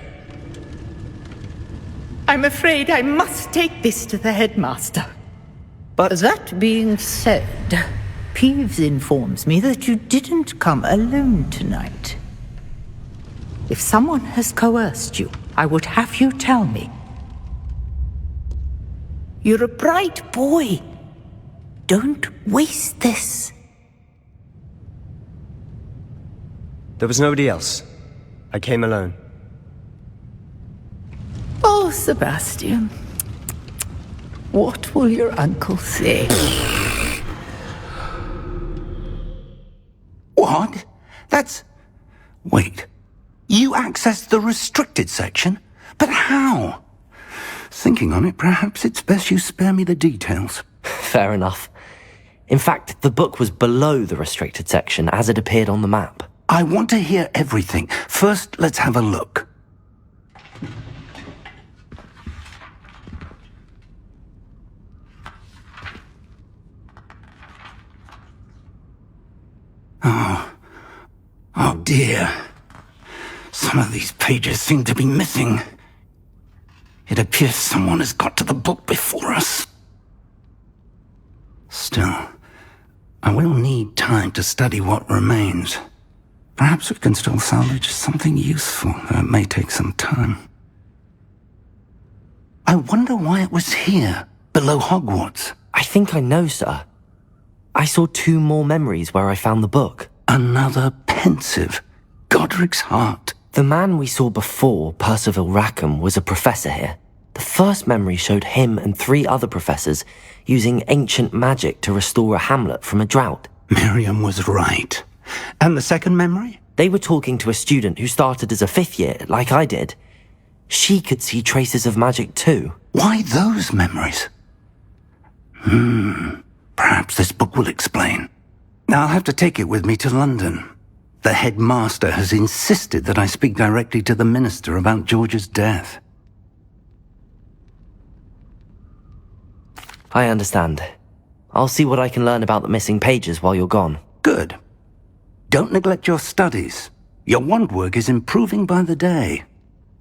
S10: I'm afraid I must take this to the headmaster.
S11: But
S19: that being said, Peeves informs me that you didn't come alone tonight. If someone has coerced you, I would have you tell me. You're a bright boy. Don't waste this.
S11: there was nobody else. I came alone.
S19: Oh, Sebastian. What will your uncle say?
S1: What? That's... Wait. You accessed the restricted section? But how? Thinking on it, perhaps it's best you spare me the details.
S3: Fair enough. In fact, the book was below the restricted section as it appeared on the map.
S1: I want to hear everything. First, let's have a look. Oh dear. Some of these pages seem to be missing. It appears someone has got to the book before us. Still, I will need time to study what remains. Perhaps we can still salvage something useful, though it may take some time. I wonder why it was here, below Hogwarts.
S3: I think I know, sir. I saw 2 more memories where I found the book.
S1: Another pensive. Godric's heart.
S3: The man we saw before, Percival Rackham, was a professor here. The first memory showed him and 3 other professors using ancient magic to restore a hamlet from a drought.
S1: Miriam was right. And the second memory?
S3: They were talking to a student who started as a 5th year, like I did. She could see traces of magic too.
S1: Why those memories? Perhaps this book will explain. I'll have to take it with me to London. The headmaster has insisted that I speak directly to the minister about George's death.
S3: I understand. I'll see what I can learn about the missing pages while you're gone.
S1: Good. Don't neglect your studies. Your wand work is improving by the day.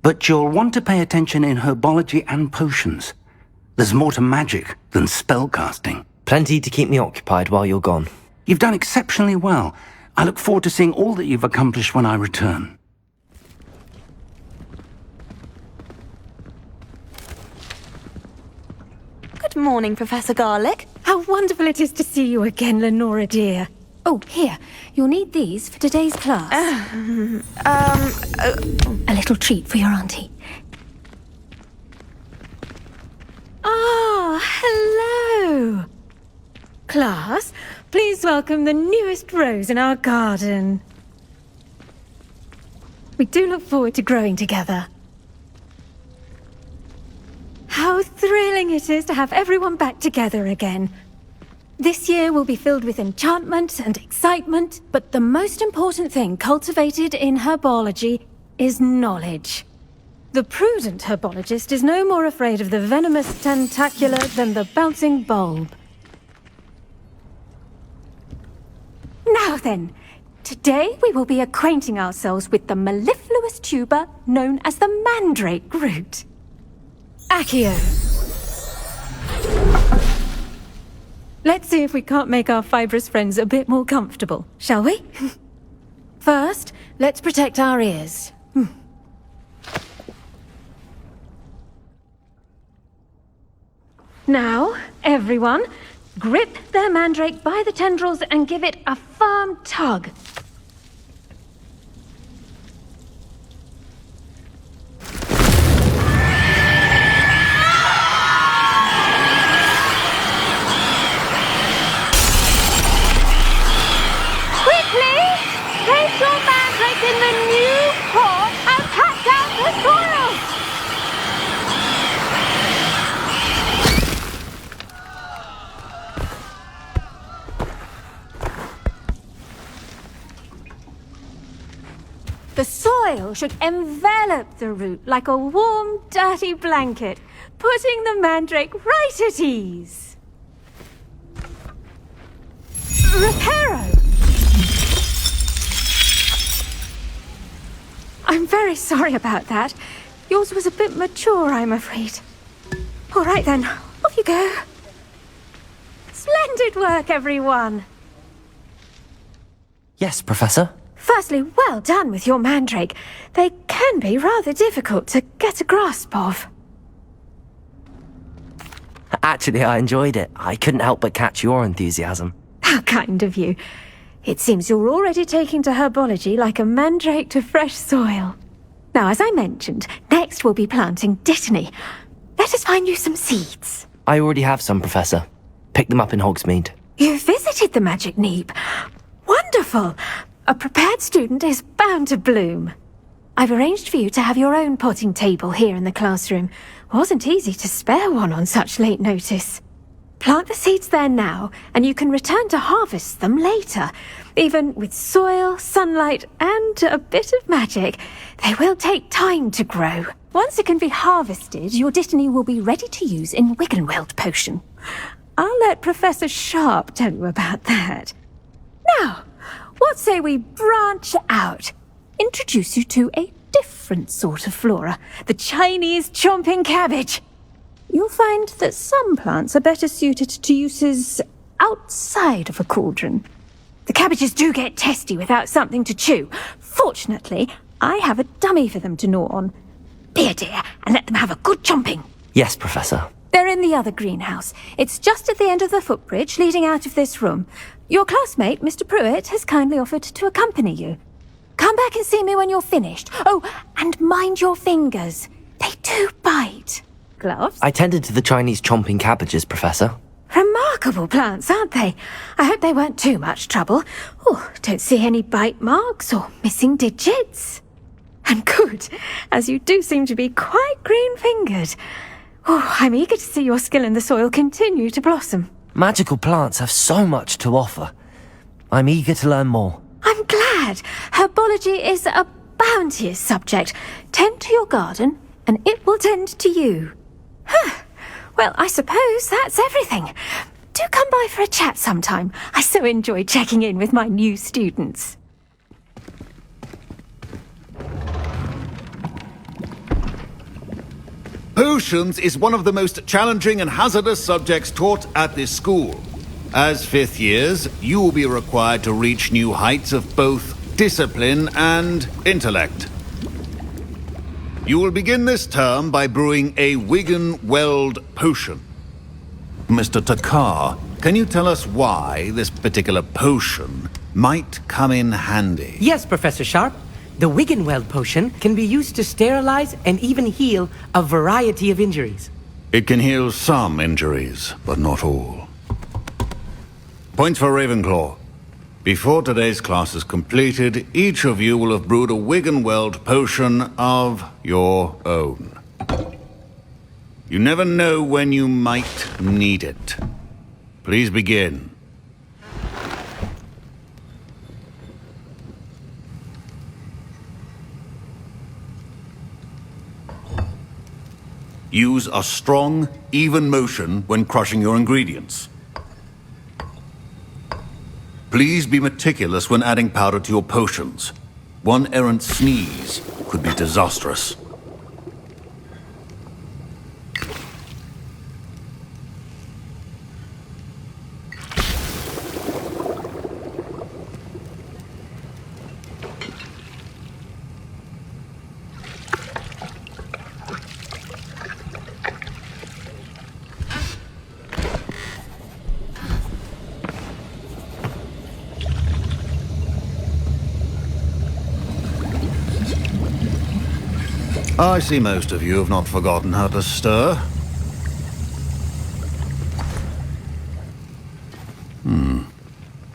S1: But you'll want to pay attention in herbology and potions. There's more to magic than spellcasting.
S3: Plenty to keep me occupied while you're gone.
S1: You've done exceptionally well. I look forward to seeing all that you've accomplished when I return.
S15: Good morning, Professor Garlick.
S20: How wonderful it is to see you again, Lenora dear. Oh, here. You'll need these for today's class. A little treat for your auntie. Ah, hello. Class, please welcome the newest rose in our garden. We do look forward to growing together. How thrilling it is to have everyone back together again. This year will be filled with enchantment and excitement, but the most important thing cultivated in herbology is knowledge. The prudent herbologist is no more afraid of the venomous tentacula than the bouncing bulb. Now then, today we will be acquainting ourselves with the mellifluous tuber known as the mandrake root. Accio. Let's see if we can't make our fibrous friends a bit more comfortable, shall we? First, let's protect our ears. Now, everyone, grip their mandrake by the tendrils and give it a firm tug. Quickly, place your mandrake in the new pot and pat down the soil. The soil should envelop the root like a warm, dirty blanket, putting the mandrake right at ease. Reparo! very sorry about that. Yours was a bit mature, I'm afraid. All right then, off you go. Splendid work, everyone.
S3: Yes, Professor?
S20: Firstly, well done with your mandrake. They can be rather difficult to get a grasp of.
S3: Actually, I enjoyed it. I couldn't help but catch your enthusiasm.
S20: How kind of you. It seems you're already taking to herbology like a mandrake to fresh soil. Now, as I mentioned, next we'll be planting Dittany. Let us find you some seeds.
S3: I already have some, Professor. Picked them up in Hogsmeade.
S20: You visited the Magic Neep. Wonderful! A prepared student is bound to bloom. I've arranged for you to have your own potting table here in the classroom. Wasn't easy to spare one on such late notice. Plant the seeds there now, and you can return to harvest them later. Even with soil, sunlight, and a bit of magic, they will take time to grow. Once it can be harvested, your Dittany will be ready to use in Wiggenweld potion. I'll let Professor Sharp tell you about that. Now, what say we branch out? Introduce you to a different sort of flora, the Chinese chomping cabbage. You'll find that some plants are better suited to uses outside of a cauldron. The cabbages do get testy without something to chew. Fortunately, I have a dummy for them to gnaw on. Be a dear and let them have a good chomping.
S3: Yes, Professor.
S20: They're in the other greenhouse. It's just at the end of the footbridge leading out of this room. Your classmate, Mr. Pruitt, has kindly offered to accompany you. Come back and see me when you're finished. Oh, and mind your fingers. They do bite. Gloves?
S3: I tended to the Chinese chomping cabbages, Professor.
S20: Remarkable plants, aren't they? I hope they weren't too much trouble. Oh, don't see any bite marks or missing digits. And good, as you do seem to be quite green-fingered. Oh, I'm eager to see your skill in the soil continue to blossom.
S3: Magical plants have so much to offer. I'm eager to learn more.
S20: I'm glad. Herbology is a bounteous subject. Tend to your garden, and it will tend to you. Well, I suppose that's everything. Do come by for a chat sometime. I so enjoy checking in with my new students.
S5: Potions is one of the most challenging and hazardous subjects taught at this school. As fifth years, you will be required to reach new heights of both discipline and intellect. You will begin this term by brewing a Wiggenweld potion. Mr. Takar, can you tell us why this particular potion might come in handy?
S21: Yes, Professor Sharp. The Wiggenweld potion can be used to sterilize and even heal a variety of injuries.
S5: It can heal some injuries, but not all. Points for Ravenclaw. Before today's class is completed, each of you will have brewed a Wiggenweld potion of your own. You never know when you might need it. Please begin. Use a strong, even motion when crushing your ingredients. Please be meticulous when adding powder to your potions. One errant sneeze could be disastrous. I see most of you have not forgotten how to stir.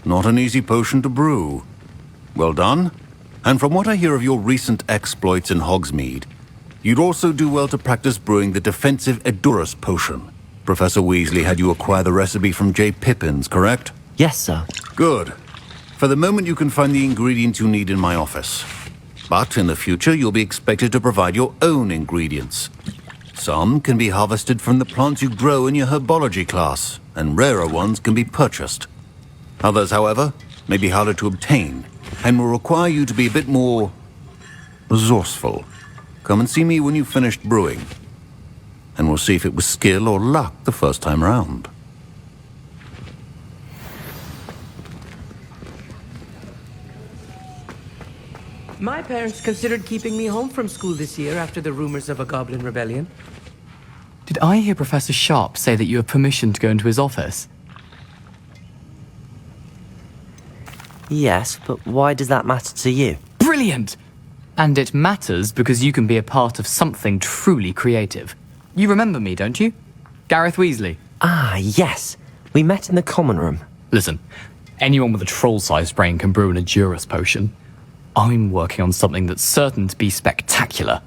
S5: Not an easy potion to brew. Well done. And from what I hear of your recent exploits in Hogsmeade, you'd also do well to practice brewing the defensive Edurus potion. Professor Weasley had you acquire the recipe from J. Pippins, correct?
S3: Yes, sir.
S5: Good. For the moment, you can find the ingredients you need in my office. But in the future, you'll be expected to provide your own ingredients. Some can be harvested from the plants you grow in your herbology class, and rarer ones can be purchased. Others, however, may be harder to obtain, and will require you to be a bit more resourceful. Come and see me when you've finished brewing, and we'll see if it was skill or luck the first time round.
S21: My parents considered keeping me home from school this year after the rumors of a goblin rebellion.
S4: Did I hear Professor Sharp say that you have permission to go into his office?
S3: Yes, but why does that matter to you?
S4: Brilliant! And it matters because you can be a part of something truly creative. You remember me, don't you? Gareth Weasley.
S3: Ah, yes. We met in the common room.
S4: Listen, anyone with a troll-sized brain can brew an Edurus potion. I'm working on something that's certain to be spectacular.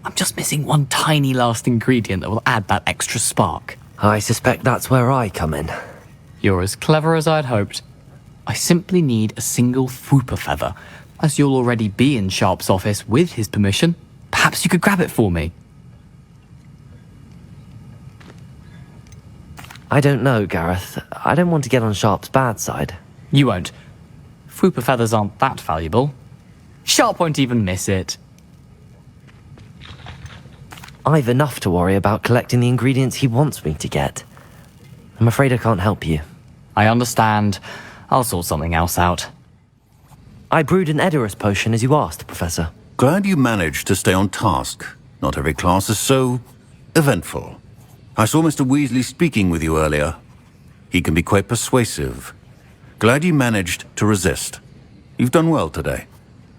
S4: I'm just missing one tiny last ingredient that will add that extra spark.
S3: I suspect that's where I come in.
S4: You're as clever as I'd hoped. I simply need a single Fwooper feather. As you'll already be in Sharp's office with his permission, perhaps you could grab it for me.
S3: I don't know, Gareth. I don't want to get on Sharp's bad side.
S4: You won't. Fwooper feathers aren't that valuable. Sharp won't even miss it.
S3: I've enough to worry about collecting the ingredients he wants me to get. I'm afraid I can't help you.
S4: I understand. I'll sort something else out.
S3: I brewed an Edurus potion as you asked, Professor.
S5: Glad you managed to stay on task. Not every class is so eventful. I saw Mr. Weasley speaking with you earlier. He can be quite persuasive. Glad you managed to resist. You've done well today.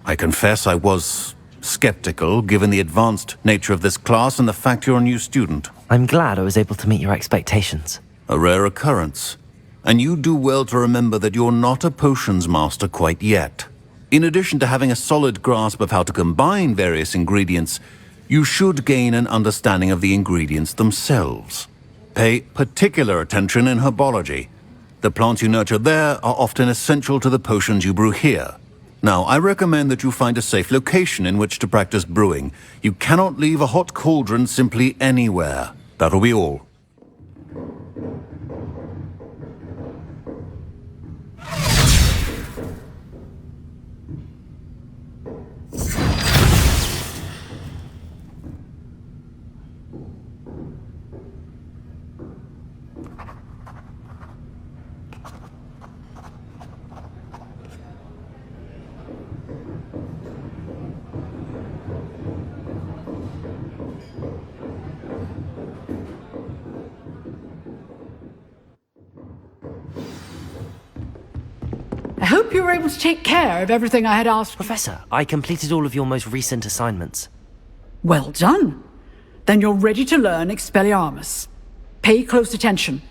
S5: I confess I was skeptical, given the advanced nature of this class and the fact you're a new student.
S3: I'm glad I was able to meet your expectations.
S5: A rare occurrence. And you do well to remember that you're not a potions master quite yet. In addition to having a solid grasp of how to combine various ingredients, you should gain an understanding of the ingredients themselves. Pay particular attention in herbology. The plants you nurture there are often essential to the potions you brew here. Now, I recommend that you find a safe location in which to practice brewing. You cannot leave a hot cauldron simply anywhere. That'll be all.
S12: I hope you were able to take care of everything I had asked.
S3: Professor, I completed all of your most recent assignments.
S12: Well done. Then you're ready to learn Expelliarmus. Pay close attention.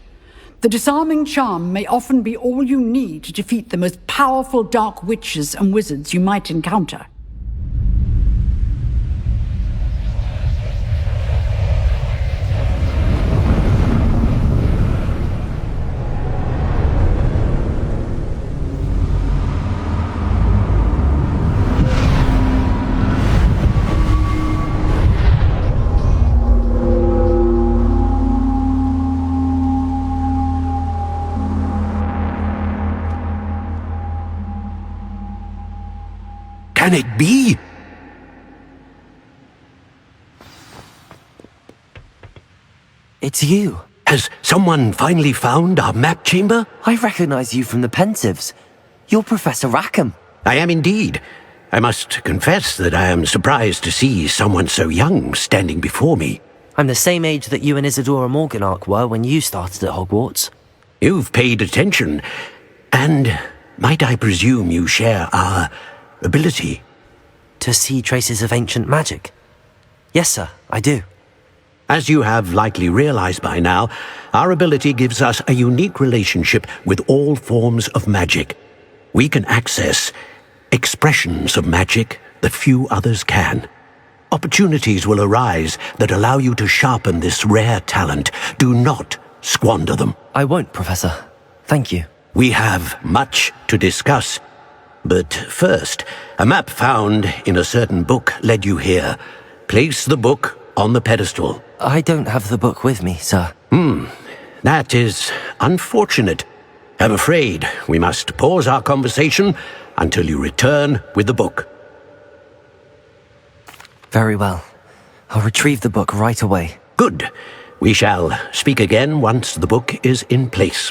S12: The disarming charm may often be all you need to defeat the most powerful dark witches and wizards you might encounter.
S6: Can it be?
S3: It's you.
S6: Has someone finally found our map chamber?
S3: I recognize you from the Pensives. You're Professor Rackham.
S6: I am indeed. I must confess that I am surprised to see someone so young standing before me.
S3: I'm the same age that you and Isidora Morganach were when you started at Hogwarts.
S6: You've paid attention, and might I presume you share our ability?
S3: To see traces of ancient magic? Yes, sir, I do.
S6: As you have likely realized by now, our ability gives us a unique relationship with all forms of magic. We can access expressions of magic that few others can. Opportunities will arise that allow you to sharpen this rare talent. Do not squander them.
S3: I won't, Professor. Thank you.
S6: We have much to discuss. But first, a map found in a certain book led you here. Place the book on the pedestal.
S3: I don't have the book with me, sir.
S6: That is unfortunate. I'm afraid we must pause our conversation until you return with the book.
S3: Very well. I'll retrieve the book right away.
S6: Good. We shall speak again once the book is in place.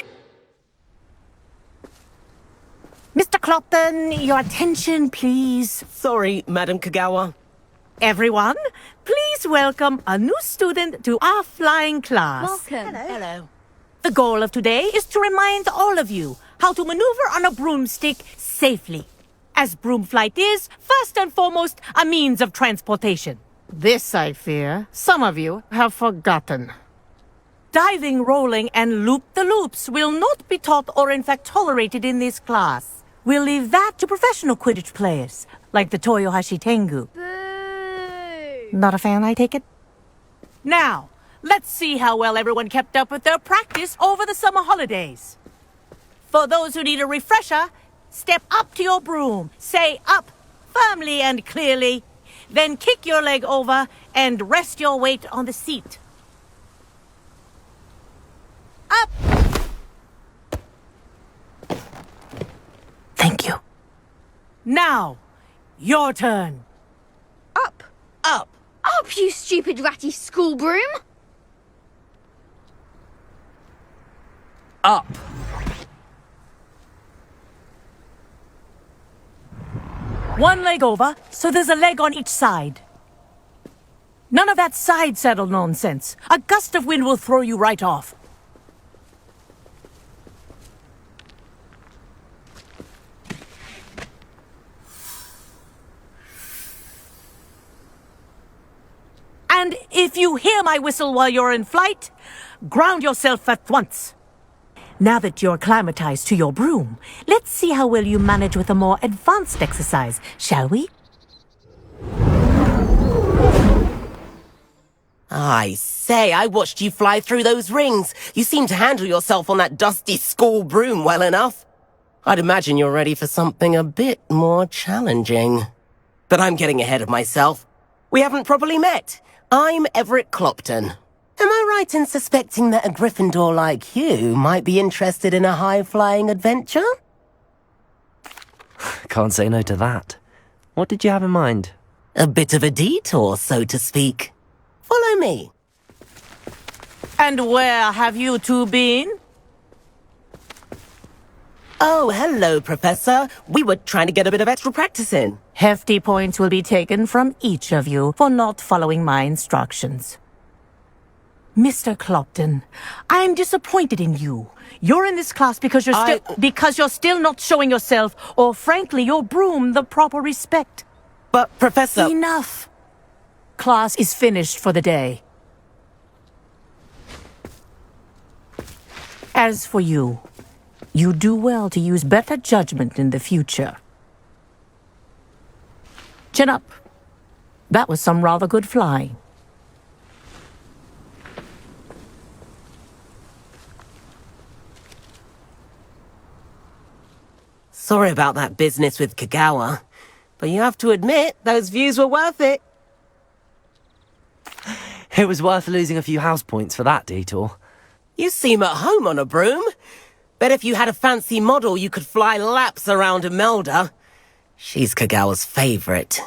S13: Mr. Clopton, your attention, please.
S22: Sorry, Madam Kagawa.
S13: Everyone, please welcome a new student to our flying class.
S20: Welcome.
S13: Hello. The goal of today is to remind all of you how to maneuver on a broomstick safely. As broom flight is, first and foremost, a means of transportation. This, I fear, some of you have forgotten. Diving, rolling, and loop-the-loops will not be taught or in fact tolerated in this class. We'll leave that to professional Quidditch players, like the Toyohashi Tengu. Not a fan, I take it? Now, let's see how well everyone kept up with their practice over the summer holidays. For those who need a refresher, step up to your broom, say up firmly and clearly, then kick your leg over and rest your weight on the seat. Up! Thank you. Now, your turn.
S20: Up!
S6: Up!
S20: Up, you stupid ratty school broom!
S6: Up!
S13: One leg over, so there's a leg on each side. None of that side saddle nonsense. A gust of wind will throw you right off. And if you hear my whistle while you're in flight, ground yourself at once. Now that you're acclimatized to your broom, let's see how well you manage with a more advanced exercise, shall we?
S22: I say, I watched you fly through those rings. You seem to handle yourself on that dusty school broom well enough. I'd imagine you're ready for something a bit more challenging. But I'm getting ahead of myself. We haven't properly met. I'm Everett Clopton. Am I right in suspecting that a Gryffindor like you might be interested in a high-flying adventure?
S3: Can't say no to that. What did you have in mind?
S22: A bit of a detour, so to speak. Follow me.
S13: And where have you two been?
S22: Oh, hello, Professor. We were trying to get a bit of extra practice in.
S13: Hefty points will be taken from each of you for not following my instructions. Mr. Clopton, I am disappointed in you. You're in this class because you're still not showing yourself, or frankly, your broom, the proper respect.
S22: But, Professor...
S13: Enough. Class is finished for the day. As for you, you do well to use better judgment in the future. Chin up. That was some rather good flying.
S22: Sorry about that business with Kagawa, but you have to admit, those views were worth it.
S3: It was worth losing a few house points for that detour.
S22: You seem at home on a broom. Bet if you had a fancy model, you could fly laps around Imelda. She's Kagawa's favorite.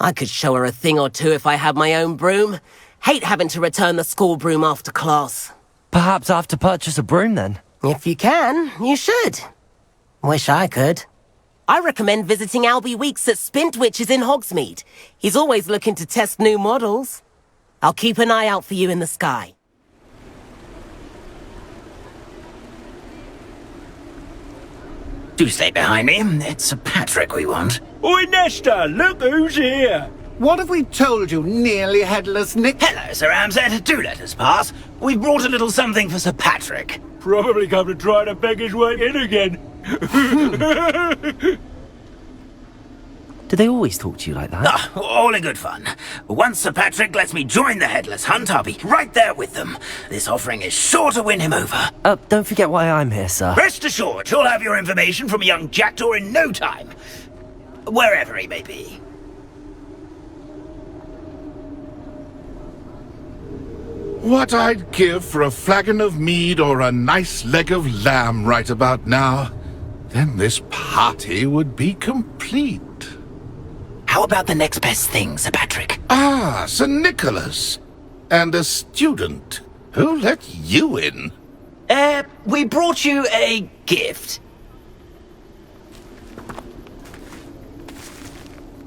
S22: I could show her a thing or two if I had my own broom. Hate having to return the school broom after class.
S3: Perhaps I have to purchase a broom then?
S22: If you can, you should. Wish I could. I recommend visiting Albie Weeks at Spintwitches in Hogsmeade. He's always looking to test new models. I'll keep an eye out for you in the sky.
S9: Do stay behind me. It's Sir Patrick we want.
S23: Oi, Nesta, look who's here.
S5: What have we told you, nearly headless Nick?
S9: Hello, Sir Ramsed. Do let us pass. We've brought a little something for Sir Patrick.
S23: Probably come to try to beg his way in again.
S3: Do they always talk to you like that?
S9: Ah, all in good fun. Once Sir Patrick lets me join the Headless Hunt, I'll be right there with them. This offering is sure to win him over.
S3: Don't forget why I'm here, sir.
S9: Rest assured, you'll have your information from a young jackdaw in no time. Wherever he may be.
S24: What I'd give for a flagon of mead or a nice leg of lamb right about now. Then this party would be complete.
S9: How about the next best thing, Sir Patrick?
S24: Ah, Sir Nicholas. And a student. Who let you in?
S9: We brought you a gift.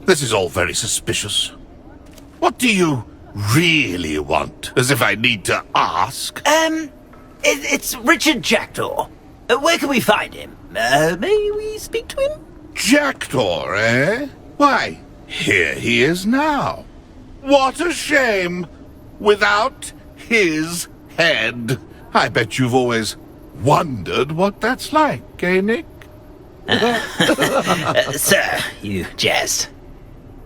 S24: This is all very suspicious. What do you really want? As if I need to ask.
S9: It's Richard Jackdaw. Where can we find him? May we speak to him?
S24: Jackdaw, eh? Why, here he is now. What a shame! Without his head. I bet you've always wondered what that's like, eh, Nick?
S9: Sir, you jest.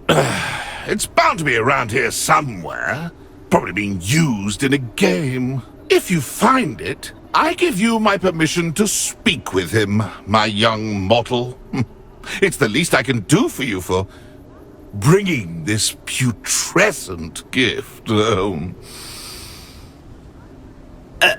S24: It's bound to be around here somewhere. Probably being used in a game. If you find it, I give you my permission to speak with him, my young mortal. It's the least I can do for you for bringing this putrescent gift home.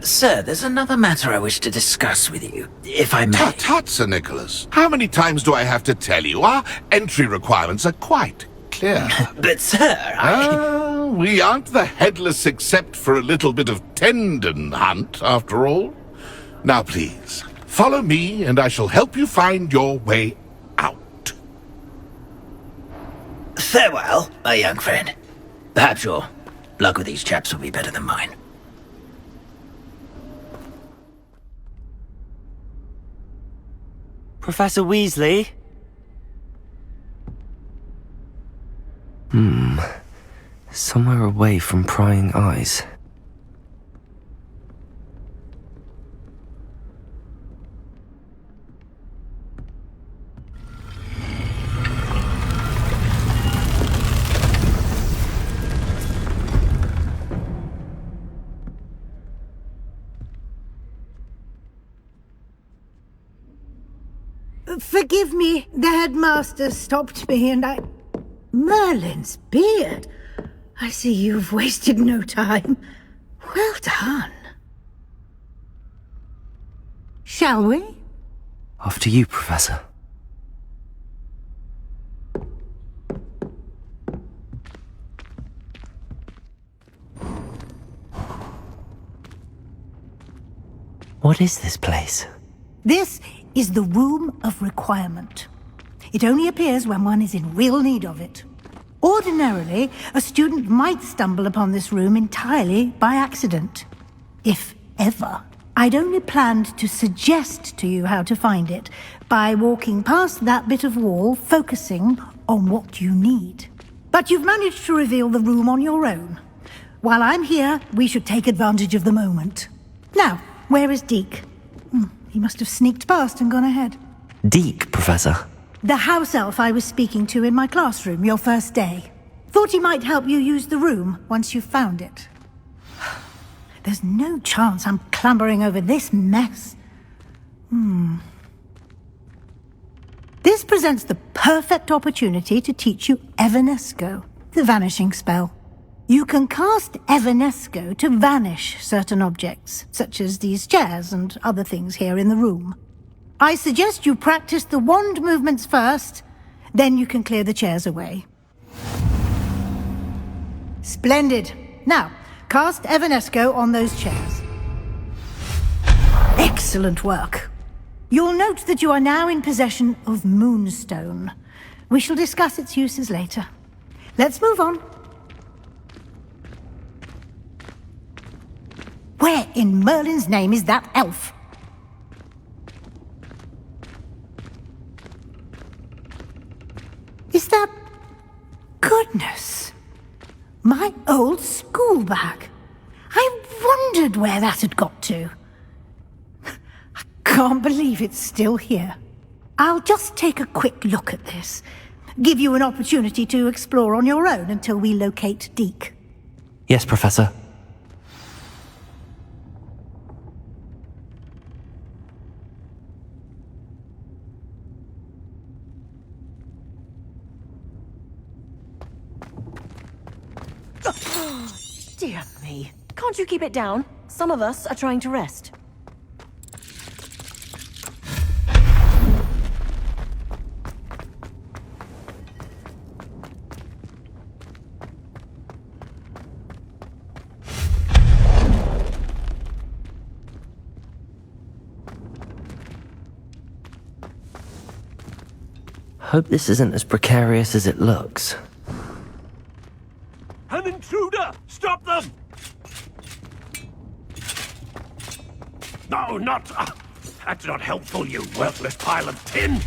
S9: Sir, there's another matter I wish to discuss with you, if I may.
S24: Tut, Sir Nicholas. How many times do I have to tell you? Our entry requirements are quite clear.
S9: But, sir,
S24: we aren't the headless except for a little bit of tendon hunt, after all. Now, please, follow me, and I shall help you find your way out.
S9: Farewell, my young friend. Perhaps your luck with these chaps will be better than mine.
S3: Professor Weasley? Somewhere away from prying eyes.
S10: Forgive me, the headmaster stopped me and I... Merlin's beard. I see you've wasted no time. Well done. Shall we?
S3: After you, Professor. What is this place?
S10: This is the Room of Requirement. It only appears when one is in real need of it. Ordinarily, a student might stumble upon this room entirely by accident. If ever. I'd only planned to suggest to you how to find it by walking past that bit of wall, focusing on what you need. But you've managed to reveal the room on your own. While I'm here, we should take advantage of the moment. Now, where is Deke? He must have sneaked past and gone ahead.
S3: Deke, Professor.
S10: The house elf I was speaking to in my classroom your first day. Thought he might help you use the room once you've found it. There's no chance I'm clambering over this mess. This presents the perfect opportunity to teach you Evanesco, the vanishing spell. You can cast Evanesco to vanish certain objects, such as these chairs and other things here in the room. I suggest you practice the wand movements first, then you can clear the chairs away. Splendid. Now, cast Evanesco on those chairs. Excellent work. You'll note that you are now in possession of Moonstone. We shall discuss its uses later. Let's move on. Where in Merlin's name is that elf? Is that... Goodness! My old school bag. I wondered where that had got to. I can't believe it's still here. I'll just take a quick look at this. Give you an opportunity to explore on your own until we locate Deke.
S3: Yes, Professor.
S2: Dear me. Can't you keep it down? Some of us are trying to rest.
S3: Hope this isn't as precarious as it looks.
S23: An intruder! Stop them! No, not... that's not helpful, you worthless pile of tin!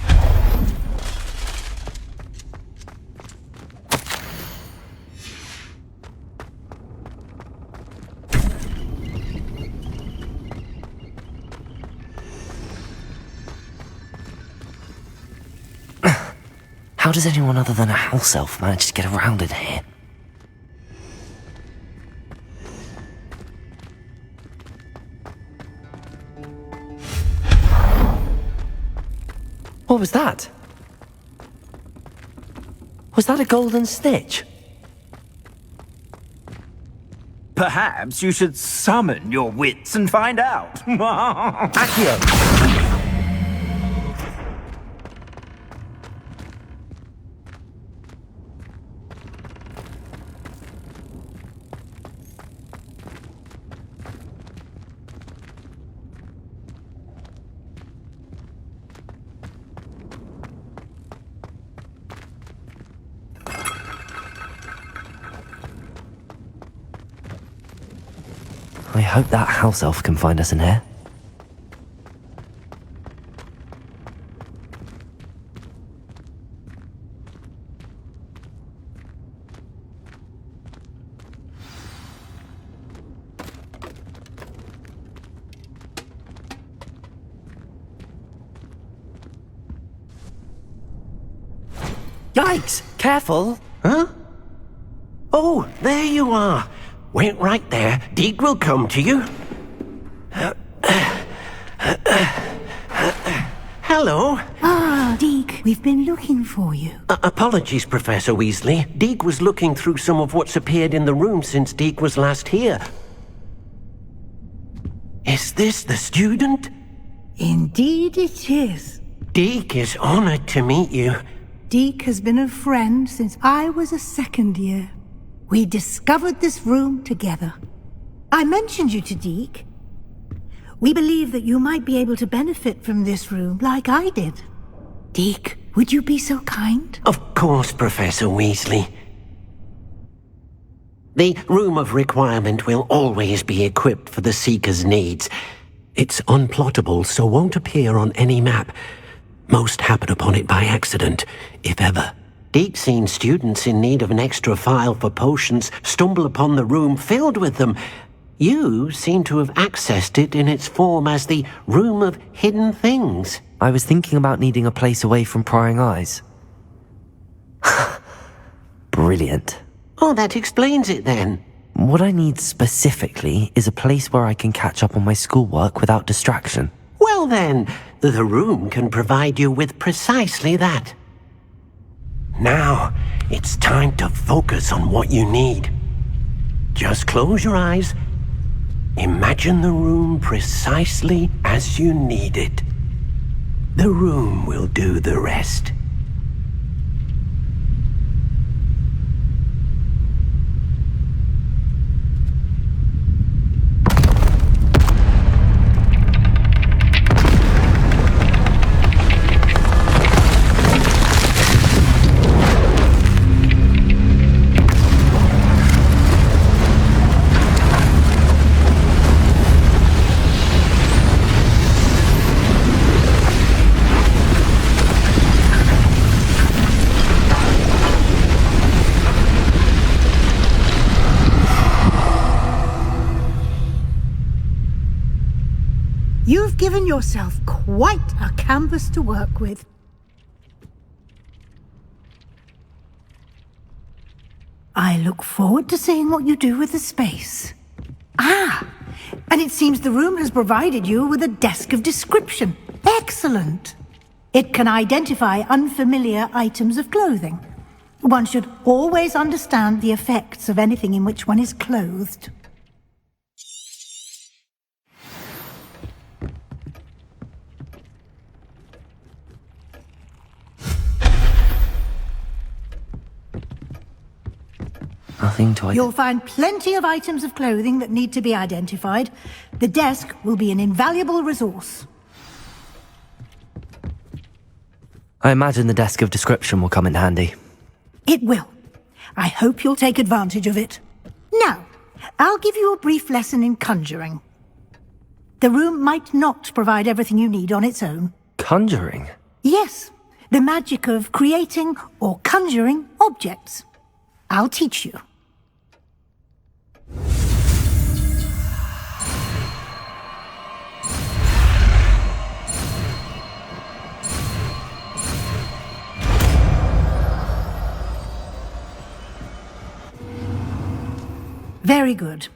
S3: How does anyone other than a house elf manage to get around in here? What was that? Was that a golden snitch?
S1: Perhaps you should summon your wits and find out. Accio!
S3: I hope that house elf can find us in here.
S9: Yikes!
S3: Careful!
S9: Huh? Oh, there you are. Wait right there. Deek will come to you. Hello.
S10: Ah, Deek, we've been looking for you.
S9: Apologies, Professor Weasley. Deek was looking through some of what's appeared in the room since Deek was last here. Is this the student?
S10: Indeed it is.
S9: Deek is honored to meet you.
S10: Deek has been a friend since I was a second year. We discovered this room together. I mentioned you to Deek. We believe that you might be able to benefit from this room like I did. Deek, would you be so kind?
S9: Of course, Professor Weasley. The Room of Requirement will always be equipped for the Seeker's needs. It's unplottable, so won't appear on any map. Most happen upon it by accident, if ever. Deek's seen students in need of an extra file for potions stumble upon the room filled with them. You seem to have accessed it in its form as the Room of Hidden Things.
S3: I was thinking about needing a place away from prying eyes. Brilliant.
S9: Oh, that explains it then.
S3: What I need specifically is a place where I can catch up on my schoolwork without distraction.
S9: Well then, the room can provide you with precisely that. Now, it's time to focus on what you need. Just close your eyes. Imagine the room precisely as you need it. The room will do the rest.
S10: You've given yourself quite a canvas to work with. I look forward to seeing what you do with the space. Ah, and it seems the room has provided you with a desk of description. Excellent. It can identify unfamiliar items of clothing. One should always understand the effects of anything in which one is clothed.
S3: Nothing to
S10: You'll find plenty of items of clothing that need to be identified. The desk will be an invaluable resource.
S3: I imagine the desk of description will come in handy.
S10: It will. I hope you'll take advantage of it. Now, I'll give you a brief lesson in conjuring. The room might not provide everything you need on its own.
S3: Conjuring?
S10: Yes, the magic of creating or conjuring objects. I'll teach you. Very good.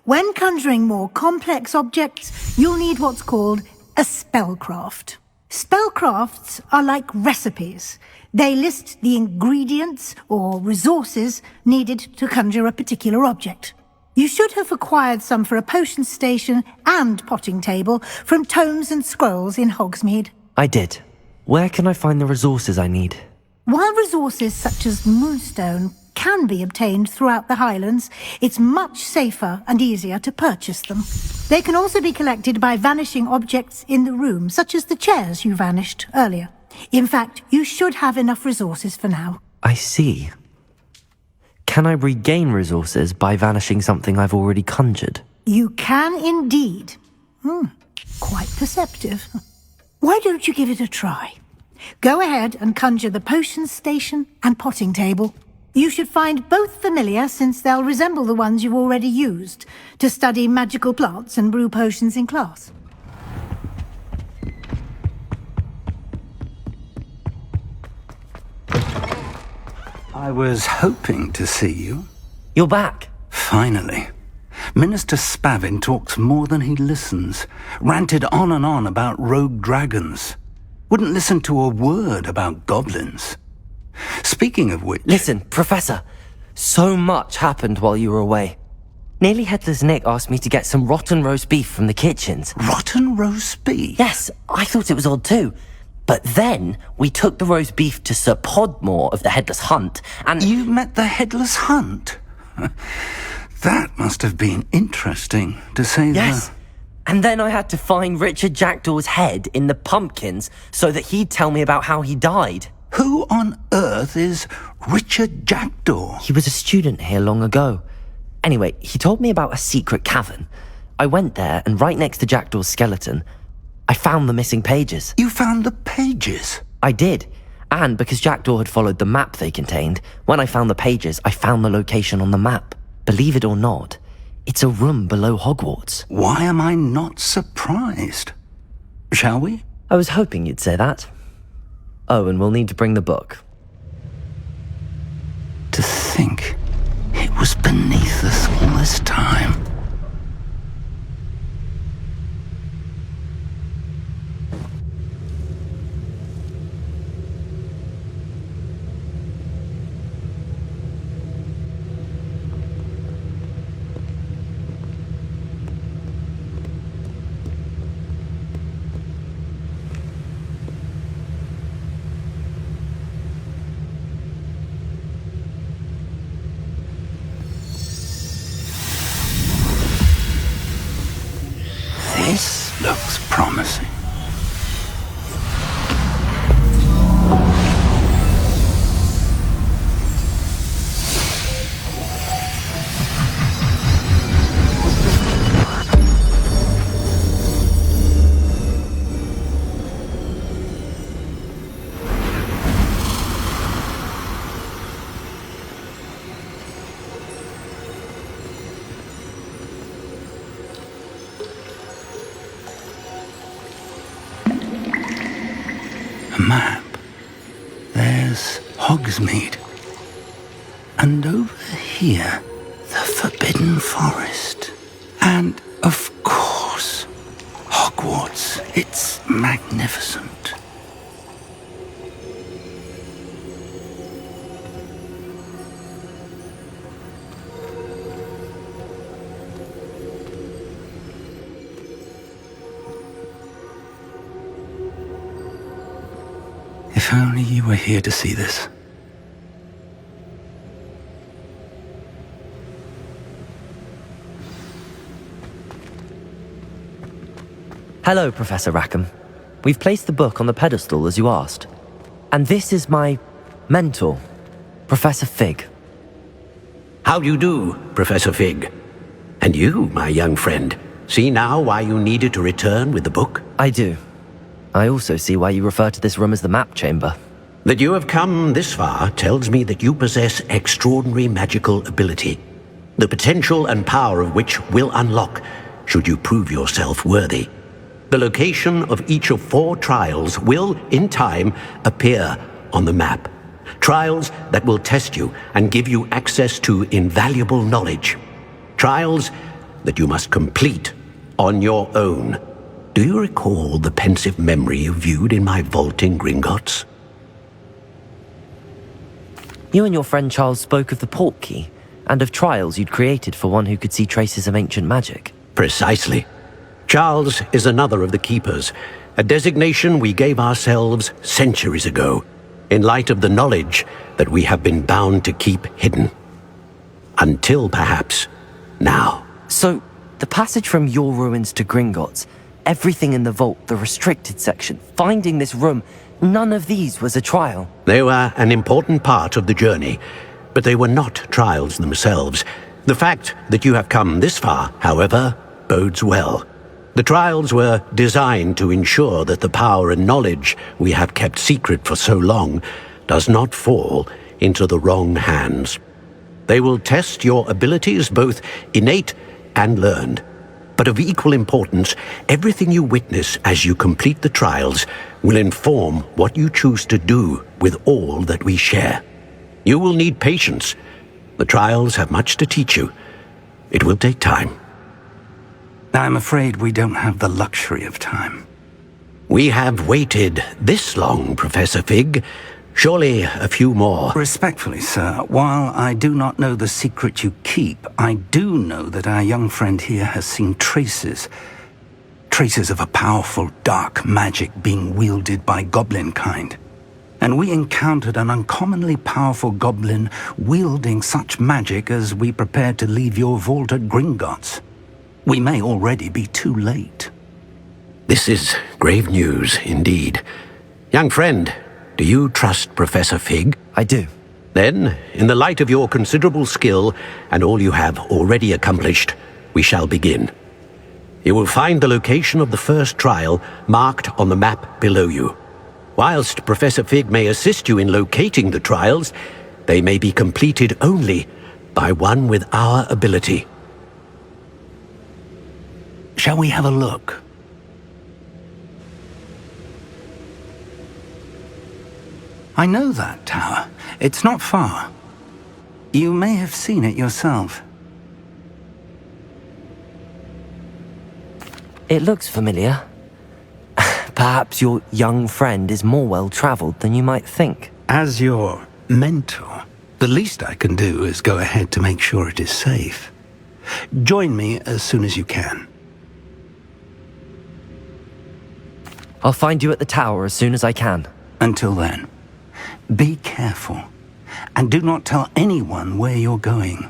S10: When conjuring more complex objects, you'll need what's called a spellcraft. Spellcrafts are like recipes. They list the ingredients or resources needed to conjure a particular object. You should have acquired some for a potion station and potting table from tomes and scrolls in Hogsmeade.
S3: I did. Where can I find the resources I need?
S10: While resources such as moonstone can be obtained throughout the Highlands, it's much safer and easier to purchase them. They can also be collected by vanishing objects in the room, such as the chairs you vanished earlier. In fact, you should have enough resources for now.
S3: I see. Can I regain resources by vanishing something I've already conjured?
S10: You can indeed. Quite perceptive. Why don't you give it a try? Go ahead and conjure the potion station and potting table. You should find both familiar, since they'll resemble the ones you've already used to study magical plants and brew potions in class.
S1: I was hoping to see you.
S3: You're back.
S1: Finally. Minister Spavin talks more than he listens. Ranted on and on about rogue dragons. Wouldn't listen to a word about goblins. Speaking of which...
S3: Listen, Professor. So much happened while you were away. Nearly Headless Nick asked me to get some rotten roast beef from the kitchens.
S1: Rotten roast beef?
S3: Yes, I thought it was odd too. But then we took the roast beef to Sir Podmore of the Headless Hunt, and...
S1: You met the Headless Hunt? That must have been interesting, to say the...
S3: Yes. And then I had to find Richard Jackdaw's head in the pumpkins so that he'd tell me about how he died.
S1: Who on earth is Richard Jackdaw?
S3: He was a student here long ago. Anyway, he told me about a secret cavern. I went there, and right next to Jackdaw's skeleton, I found the missing pages.
S1: You found the pages?
S3: I did. And because Jackdaw had followed the map they contained, when I found the pages, I found the location on the map. Believe it or not, it's a room below Hogwarts.
S1: Why am I not surprised? Shall we?
S3: I was hoping you'd say that. Oh, and we'll need to bring the book.
S1: To think it was beneath us all this time. This looks promising. A map. There's Hogsmeade. And over here, the Forbidden Forest. And, of course, Hogwarts. It's magnificent. If only you were here to see this.
S3: Hello, Professor Rackham. We've placed the book on the pedestal as you asked. And this is my mentor, Professor Fig.
S6: How do you do, Professor Fig? And you, my young friend, see now why you needed to return with the book?
S3: I do. I also see why you refer to this room as the map chamber.
S6: That you have come this far tells me that you possess extraordinary magical ability, the potential and power of which will unlock should you prove yourself worthy. The location of each of 4 trials will, in time, appear on the map. Trials that will test you and give you access to invaluable knowledge. Trials that you must complete on your own. Do you recall the pensive memory you viewed in my vault in Gringotts?
S3: You and your friend Charles spoke of the Portkey, and of trials you'd created for one who could see traces of ancient magic.
S6: Precisely. Charles is another of the Keepers, a designation we gave ourselves centuries ago, in light of the knowledge that we have been bound to keep hidden. Until, perhaps, now.
S3: So, the passage from your ruins to Gringotts, everything in the vault, the restricted section, finding this room, none of these was a trial.
S6: They were an important part of the journey, but they were not trials themselves. The fact that you have come this far, however, bodes well. The trials were designed to ensure that the power and knowledge we have kept secret for so long does not fall into the wrong hands. They will test your abilities, both innate and learned. But of equal importance, everything you witness as you complete the trials will inform what you choose to do with all that we share. You will need patience. The trials have much to teach you. It will take time.
S1: I'm afraid we don't have the luxury of time.
S6: We have waited this long, Professor Fig. Surely a few more.
S1: Respectfully, sir, while I do not know the secret you keep, I do know that our young friend here has seen traces of a powerful dark magic being wielded by goblin kind. And we encountered an uncommonly powerful goblin wielding such magic as we prepared to leave your vault at Gringotts. We may already be too late.
S6: This is grave news indeed. Young friend, do you trust Professor Fig?
S3: I do.
S6: Then, in the light of your considerable skill and all you have already accomplished, we shall begin. You will find the location of the first trial marked on the map below you. Whilst Professor Fig may assist you in locating the trials, they may be completed only by one with our ability.
S1: Shall we have a look? I know that tower. It's not far. You may have seen it yourself.
S3: It looks familiar. Perhaps your young friend is more well-traveled than you might think.
S1: As your mentor, the least I can do is go ahead to make sure it is safe. Join me as soon as you can.
S3: I'll find you at the tower as soon as I can.
S1: Until then, be careful, and do not tell anyone where you're going.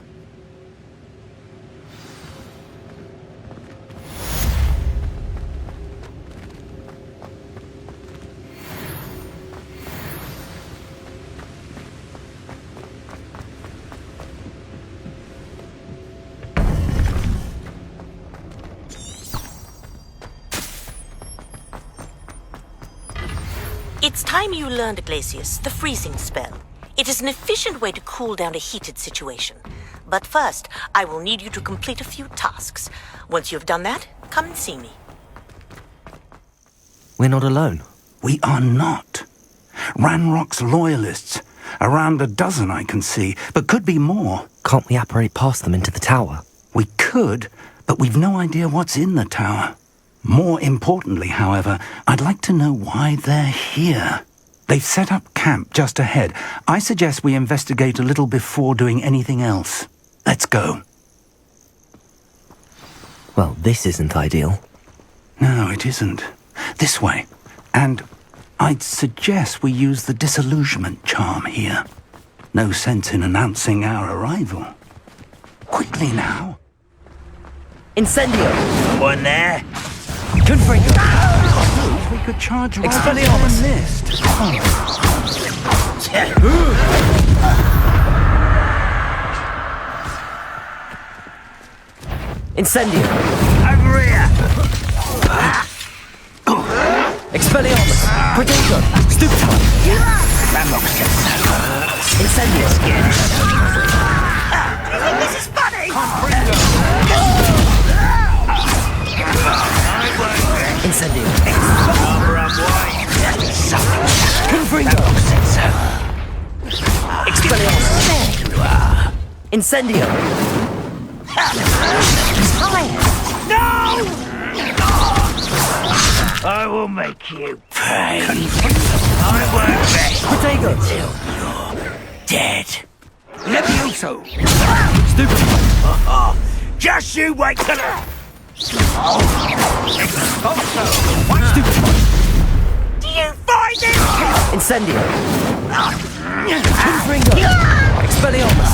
S13: It's time you learned, Glacius, the freezing spell. It is an efficient way to cool down a heated situation. But first, I will need you to complete a few tasks. Once you've done that, come and see me.
S3: We're not alone.
S1: We are not. Ranrock's loyalists. Around a dozen I can see, but could be more.
S3: Can't we apparate past them into the tower?
S1: We could, but we've no idea what's in the tower. More importantly, however, I'd like to know why they're here. They've set up camp just ahead. I suggest we investigate a little before doing anything else. Let's go.
S3: Well, this isn't ideal.
S1: No, it isn't. This way. And I'd suggest we use the disillusionment charm here. No sense in announcing our arrival. Quickly now.
S3: Incendio!
S9: One there.
S3: Confringo!
S1: We could charge right
S3: Expelliarmus!
S1: missed. Oh.
S3: Incendio!
S9: Over here!
S3: Expelliarmus! Protego! Stupefy!
S9: Ramrock says so.
S3: Incendio!
S9: This is funny!
S3: Incendio!
S9: Confringo!
S3: Ramrock
S9: said so.
S3: Expelliarmus!
S9: There you are.
S3: Incendio!
S9: No! I will make you pay. I won't rest
S3: Protego!
S9: until you're dead. Levioso!
S3: Stupefy!
S9: Just you wait till Do you find it?
S3: Incendio! Confringo! Expelliarmus!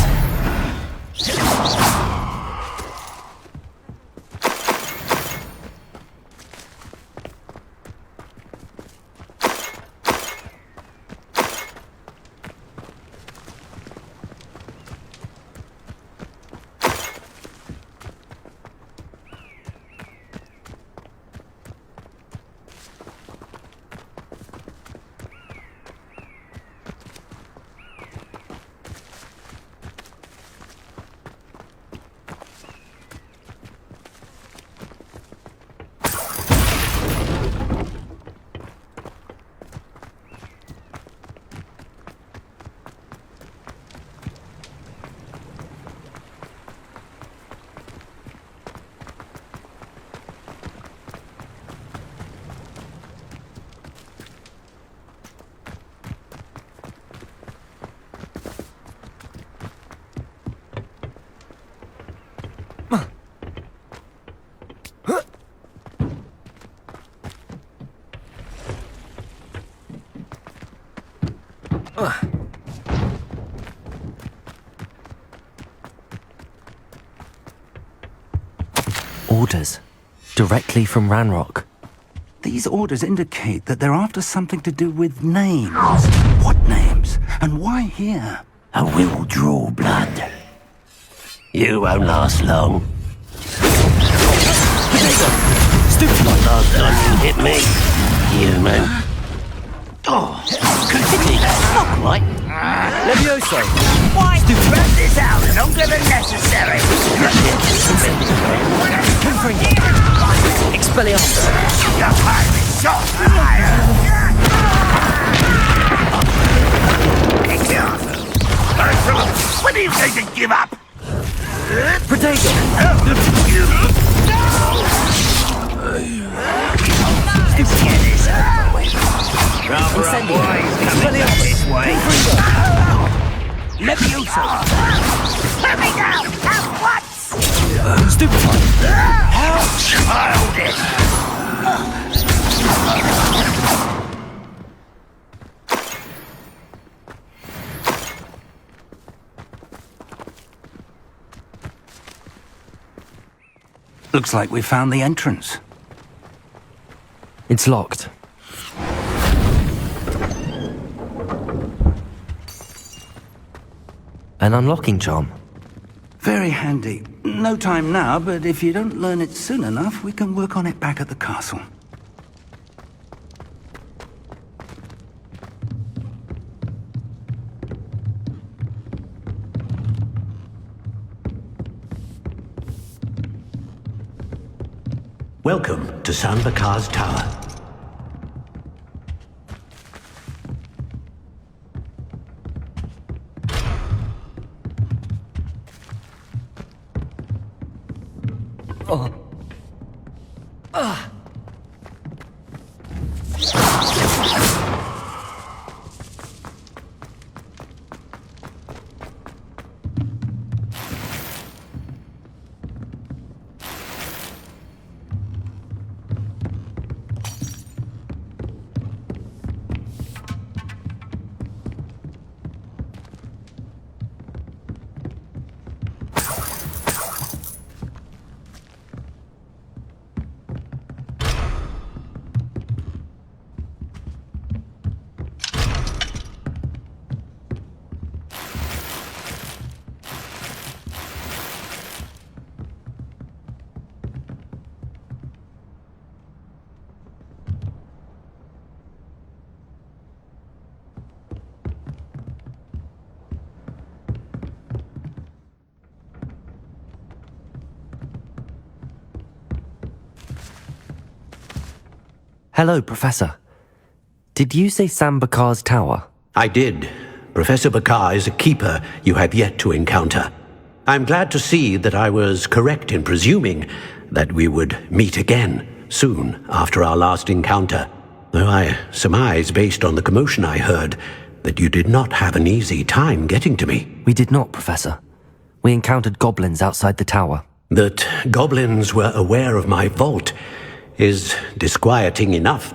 S3: Orders. Directly from Ranrock.
S1: These orders indicate that they're after something to do with names. What names? And why here?
S9: I will draw blood. You won't last long.
S3: Stupefy!
S9: Last time you hit me, human. Oh, continue. Not quite.
S3: Levioso!
S9: Why? Spread this out longer than necessary.
S3: Expelliarmus!
S9: Your pirate shot! When are you going to give up?
S3: Protego!
S9: Let's get this over with. Rather unwise coming back this way. Levioso! Put me down at once!
S3: Stupefy!
S9: How childish!
S1: Looks like we found the entrance.
S3: It's locked. An unlocking charm.
S1: Very handy. No time now, but if you don't learn it soon enough, we can work on it back at the castle.
S9: Welcome to San Bakar's Tower.
S3: Hello, Professor. Did you say Sam Bakar's tower?
S6: I did. Professor Bakar is a keeper you have yet to encounter. I'm glad to see that I was correct in presuming that we would meet again soon after our last encounter, though I surmise, based on the commotion I heard, that you did not have an easy time getting to me.
S3: We did not, Professor. We encountered goblins outside the tower.
S6: That goblins were aware of my vault is disquieting enough.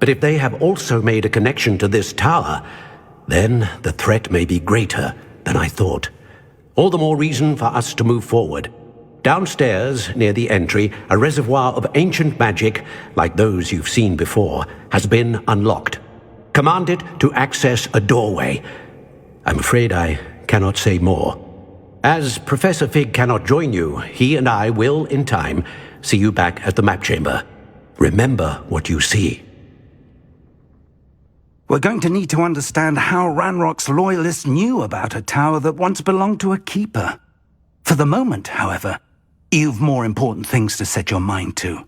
S6: But if they have also made a connection to this tower, then the threat may be greater than I thought. All the more reason for us to move forward. Downstairs, near the entry, a reservoir of ancient magic, like those you've seen before, has been unlocked. Command it to access a doorway. I'm afraid I cannot say more. As Professor Fig cannot join you, he and I will, in time, see you back at the map chamber. Remember what you see.
S1: We're going to need to understand how Ranrock's loyalists knew about a tower that once belonged to a keeper. For the moment, however, you've more important things to set your mind to.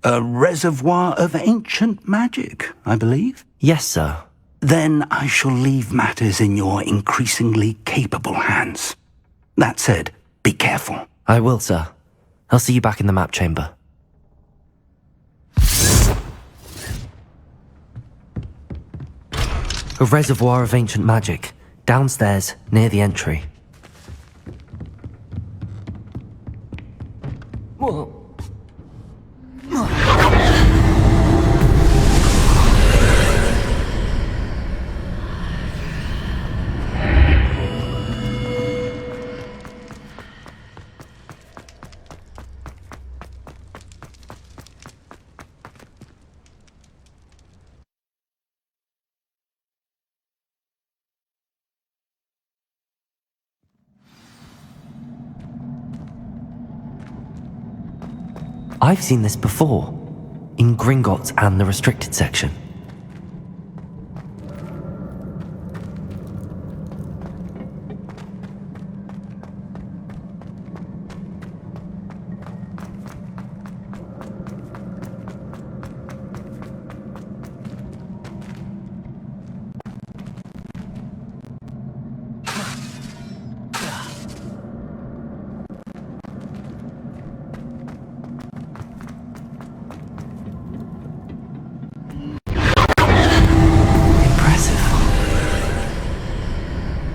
S1: A reservoir of ancient magic, I believe?
S3: Yes, sir.
S1: Then I shall leave matters in your increasingly capable hands. That said, be careful.
S3: I will, sir. I'll see you back in the map chamber. A reservoir of ancient magic, downstairs, near the entry. Whoa. I've seen this before, in Gringotts and the restricted section.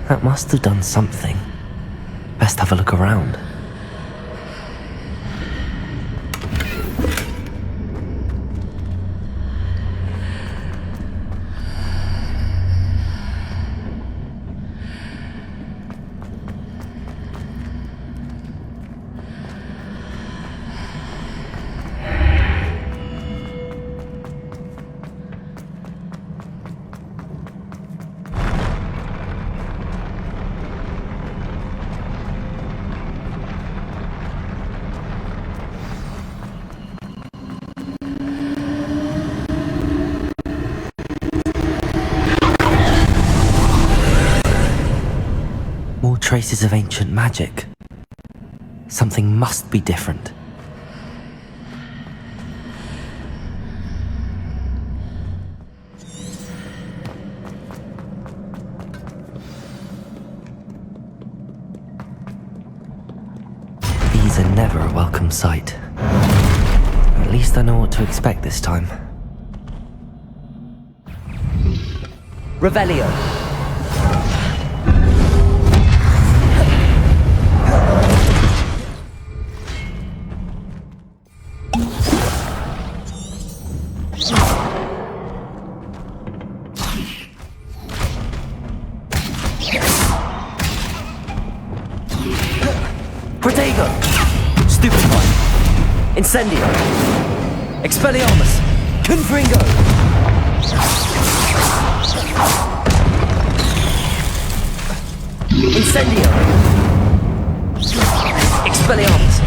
S3: That must have done something. Best have a look around. Traces of ancient magic. Something must be different. These are never a welcome sight. At least I know what to expect this time. Revelio. Protego! Stupefy! Incendio! Expelliarmus! Confringo! Incendio! Expelliarmus!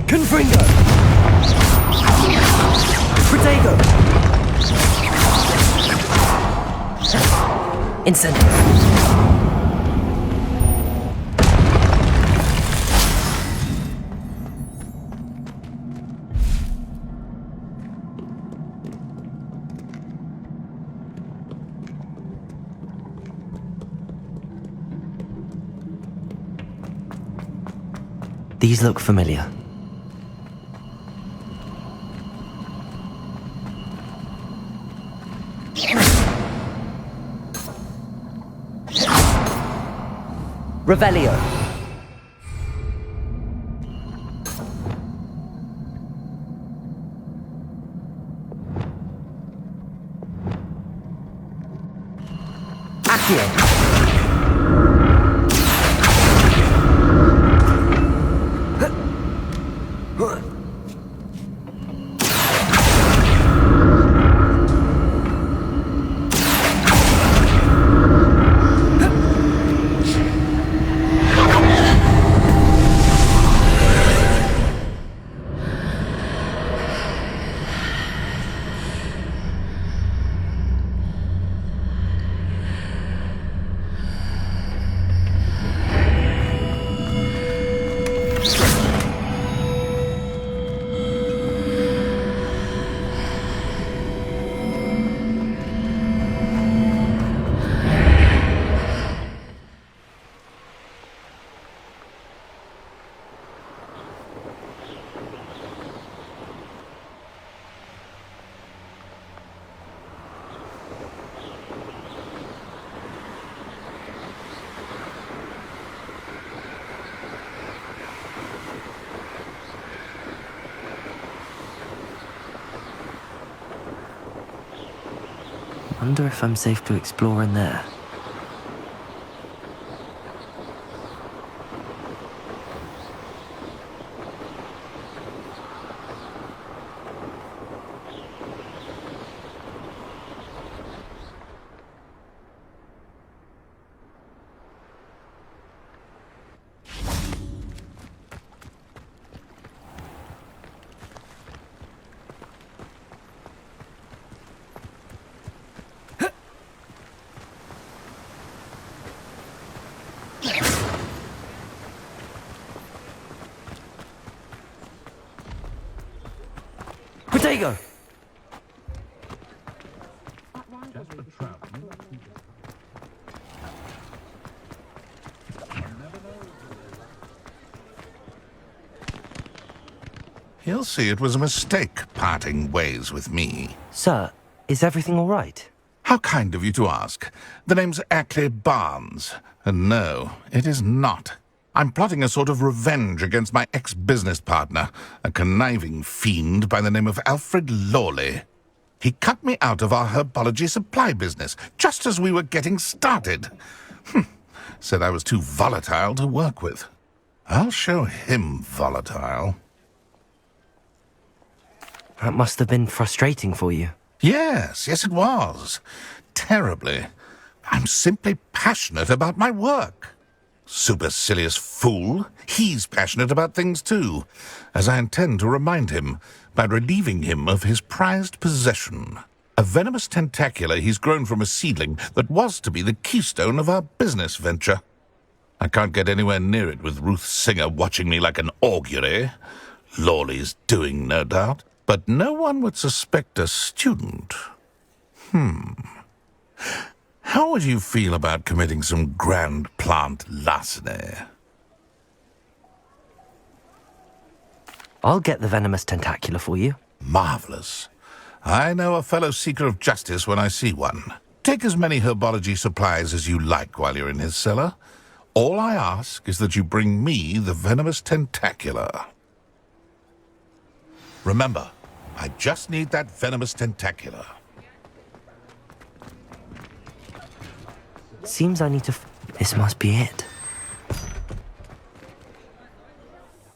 S3: Confringo! Protego! Incendio! These look familiar. Revelio. Accio. Wonder if I'm safe to explore in there. Protego!
S24: He'll see it was a mistake parting ways with me.
S3: Sir, is everything all right?
S24: How kind of you to ask. The name's Ackley Barnes. And no, it is not. I'm plotting a sort of revenge against my ex-business partner, a conniving fiend by the name of Alfred Lawley. He cut me out of our herbology supply business, just as we were getting started. Said I was too volatile to work with. I'll show him volatile.
S3: That must have been frustrating for you.
S24: Yes, it was. Terribly. I'm simply passionate about my work. Supercilious fool. He's passionate about things too, as I intend to remind him by relieving him of his prized possession. A venomous tentacula he's grown from a seedling that was to be the keystone of our business venture. I can't get anywhere near it with Ruth Singer watching me like an augury. Lawley's doing, no doubt. But no one would suspect a student. How would you feel about committing some grand plant larceny?
S3: I'll get the venomous tentacula for you.
S24: Marvelous. I know a fellow seeker of justice when I see one. Take as many herbology supplies as you like while you're in his cellar. All I ask is that you bring me the venomous tentacula. Remember, I just need that venomous tentacula.
S3: Seems I need to... This must be it.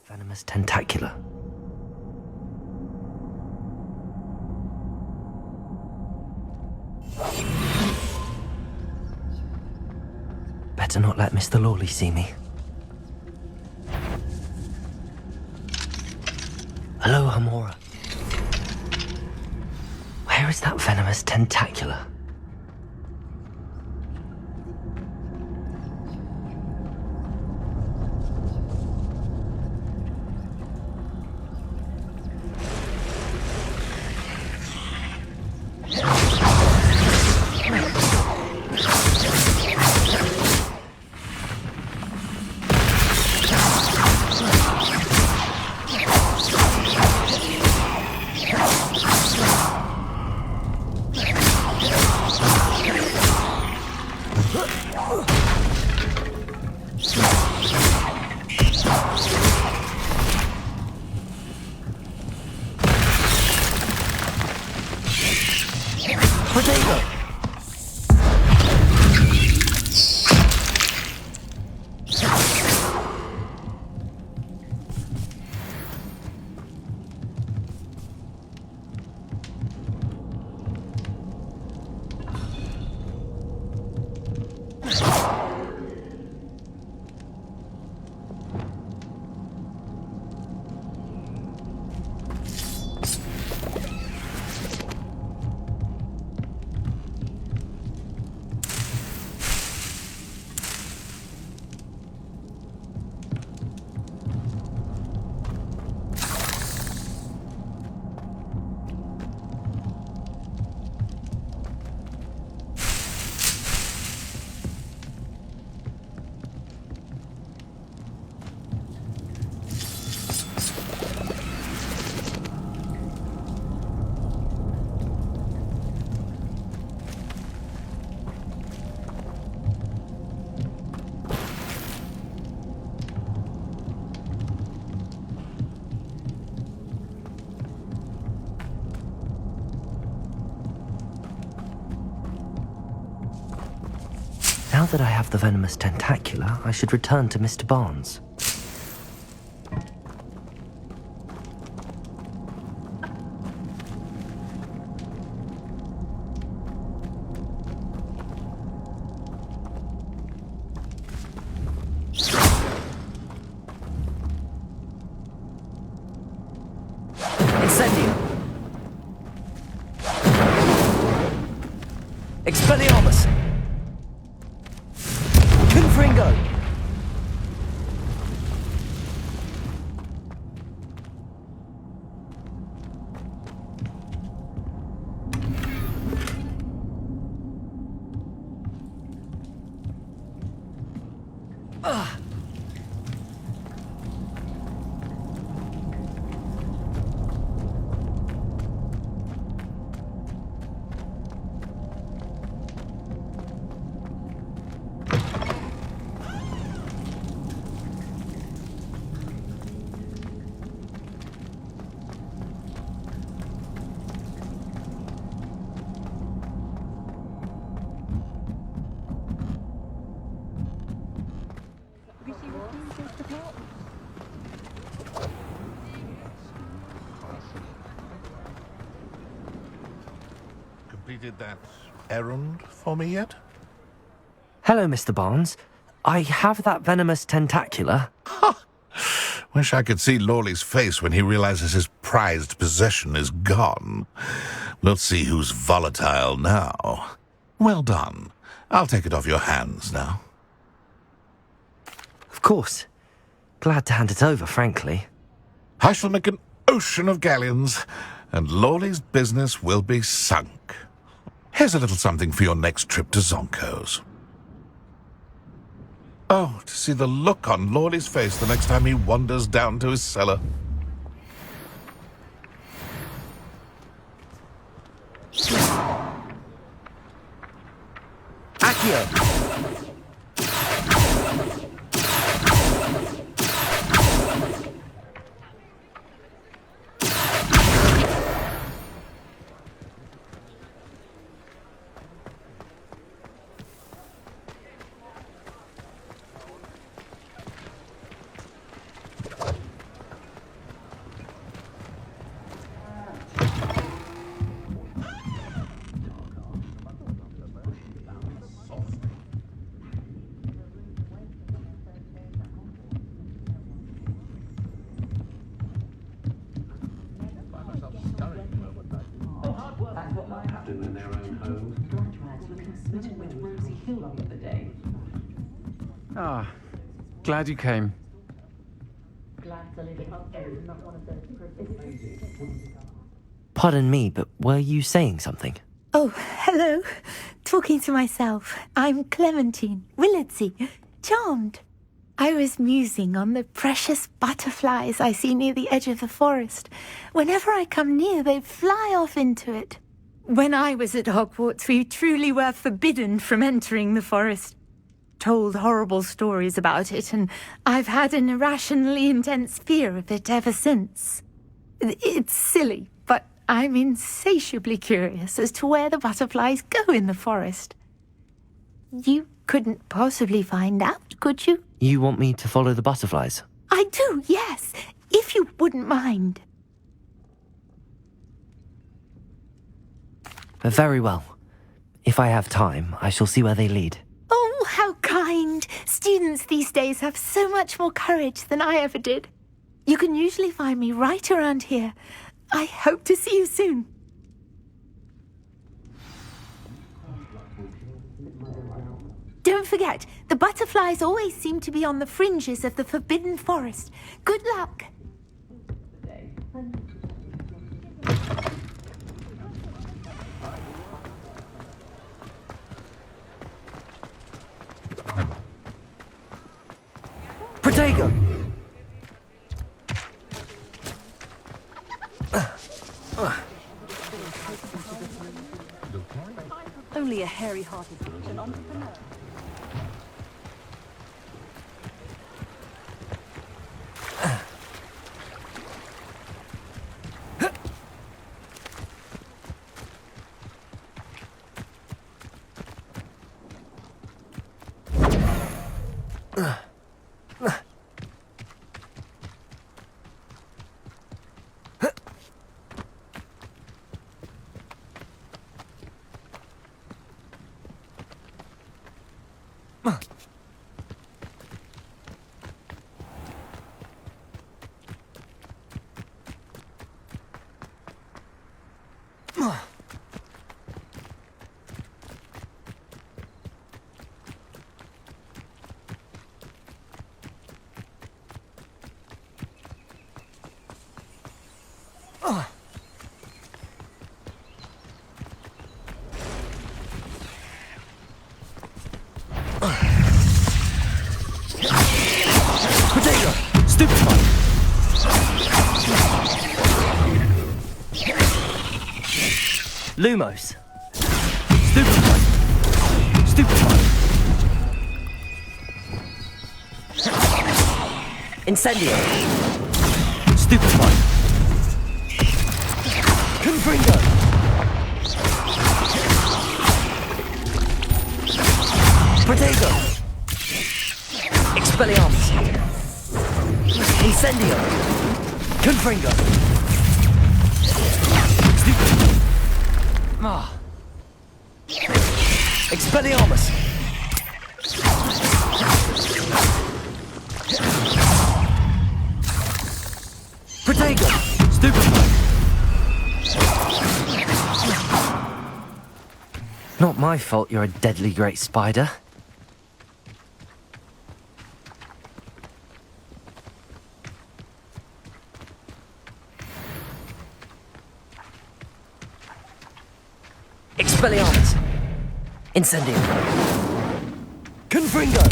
S3: Venomous tentacula. Better not let Mr. Lawley see me. Hello, Hamora. Where is that venomous tentacula?
S1: Potato!
S3: Now that I have the venomous tentacula, I should return to Mr. Barnes.
S1: Incendio! Expelliarmus! Confringo!
S24: Completed that errand for me yet?
S3: Hello, Mr. Barnes. I have that venomous tentacula.
S24: Wish I could see Lawley's face when he realizes his prized possession is gone. We'll see who's volatile now. Well done. I'll take it off your hands now.
S3: Of course. Glad to hand it over, frankly.
S24: I shall make an ocean of galleons, and Lawley's business will be sunk. Here's a little something for your next trip to Zonko's. Oh, to see the look on Lawley's face the next time he wanders down to his cellar.
S1: Accio!
S7: Ah, glad you came.
S3: Pardon me, but were you saying something?
S10: Oh, hello. Talking to myself. I'm Clementine Willardsey. Charmed. I was musing on the precious butterflies I see near the edge of the forest. Whenever I come near, they fly off into it.
S19: When I was at Hogwarts, we truly were forbidden from entering the forest. Told horrible stories about it, and I've had an irrationally intense fear of it ever since. It's silly, but I'm insatiably curious as to where the butterflies go in the forest. You couldn't possibly find out, could you?
S3: You want me to follow the butterflies?
S19: I do, yes, if you wouldn't mind.
S3: Very well. If I have time, I shall see where they lead.
S19: Oh, how kind. Students these days have so much more courage than I ever did. You can usually find me right around here. I hope to see you soon. Don't forget, the butterflies always seem to be on the fringes of the Forbidden Forest. Good luck.
S3: Protego!
S2: Only a hairy-hearted entrepreneur.
S3: Protego! Stupefy! Lumos! Stupefy! Stupefy! Incendio! Stupefy! Confringo! Protego! Expelliarmus! Incendio! Confringo! Ah! Expelliarmus! Protego! Stupefy! Not my fault you're a deadly great spider. Expelliarmus! Incendio! Confringo!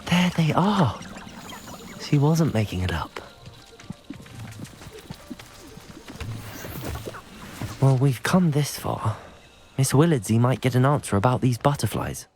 S3: There they are. She wasn't making it up. Well, we've come this far. Miss Willardsey might get an answer about these butterflies.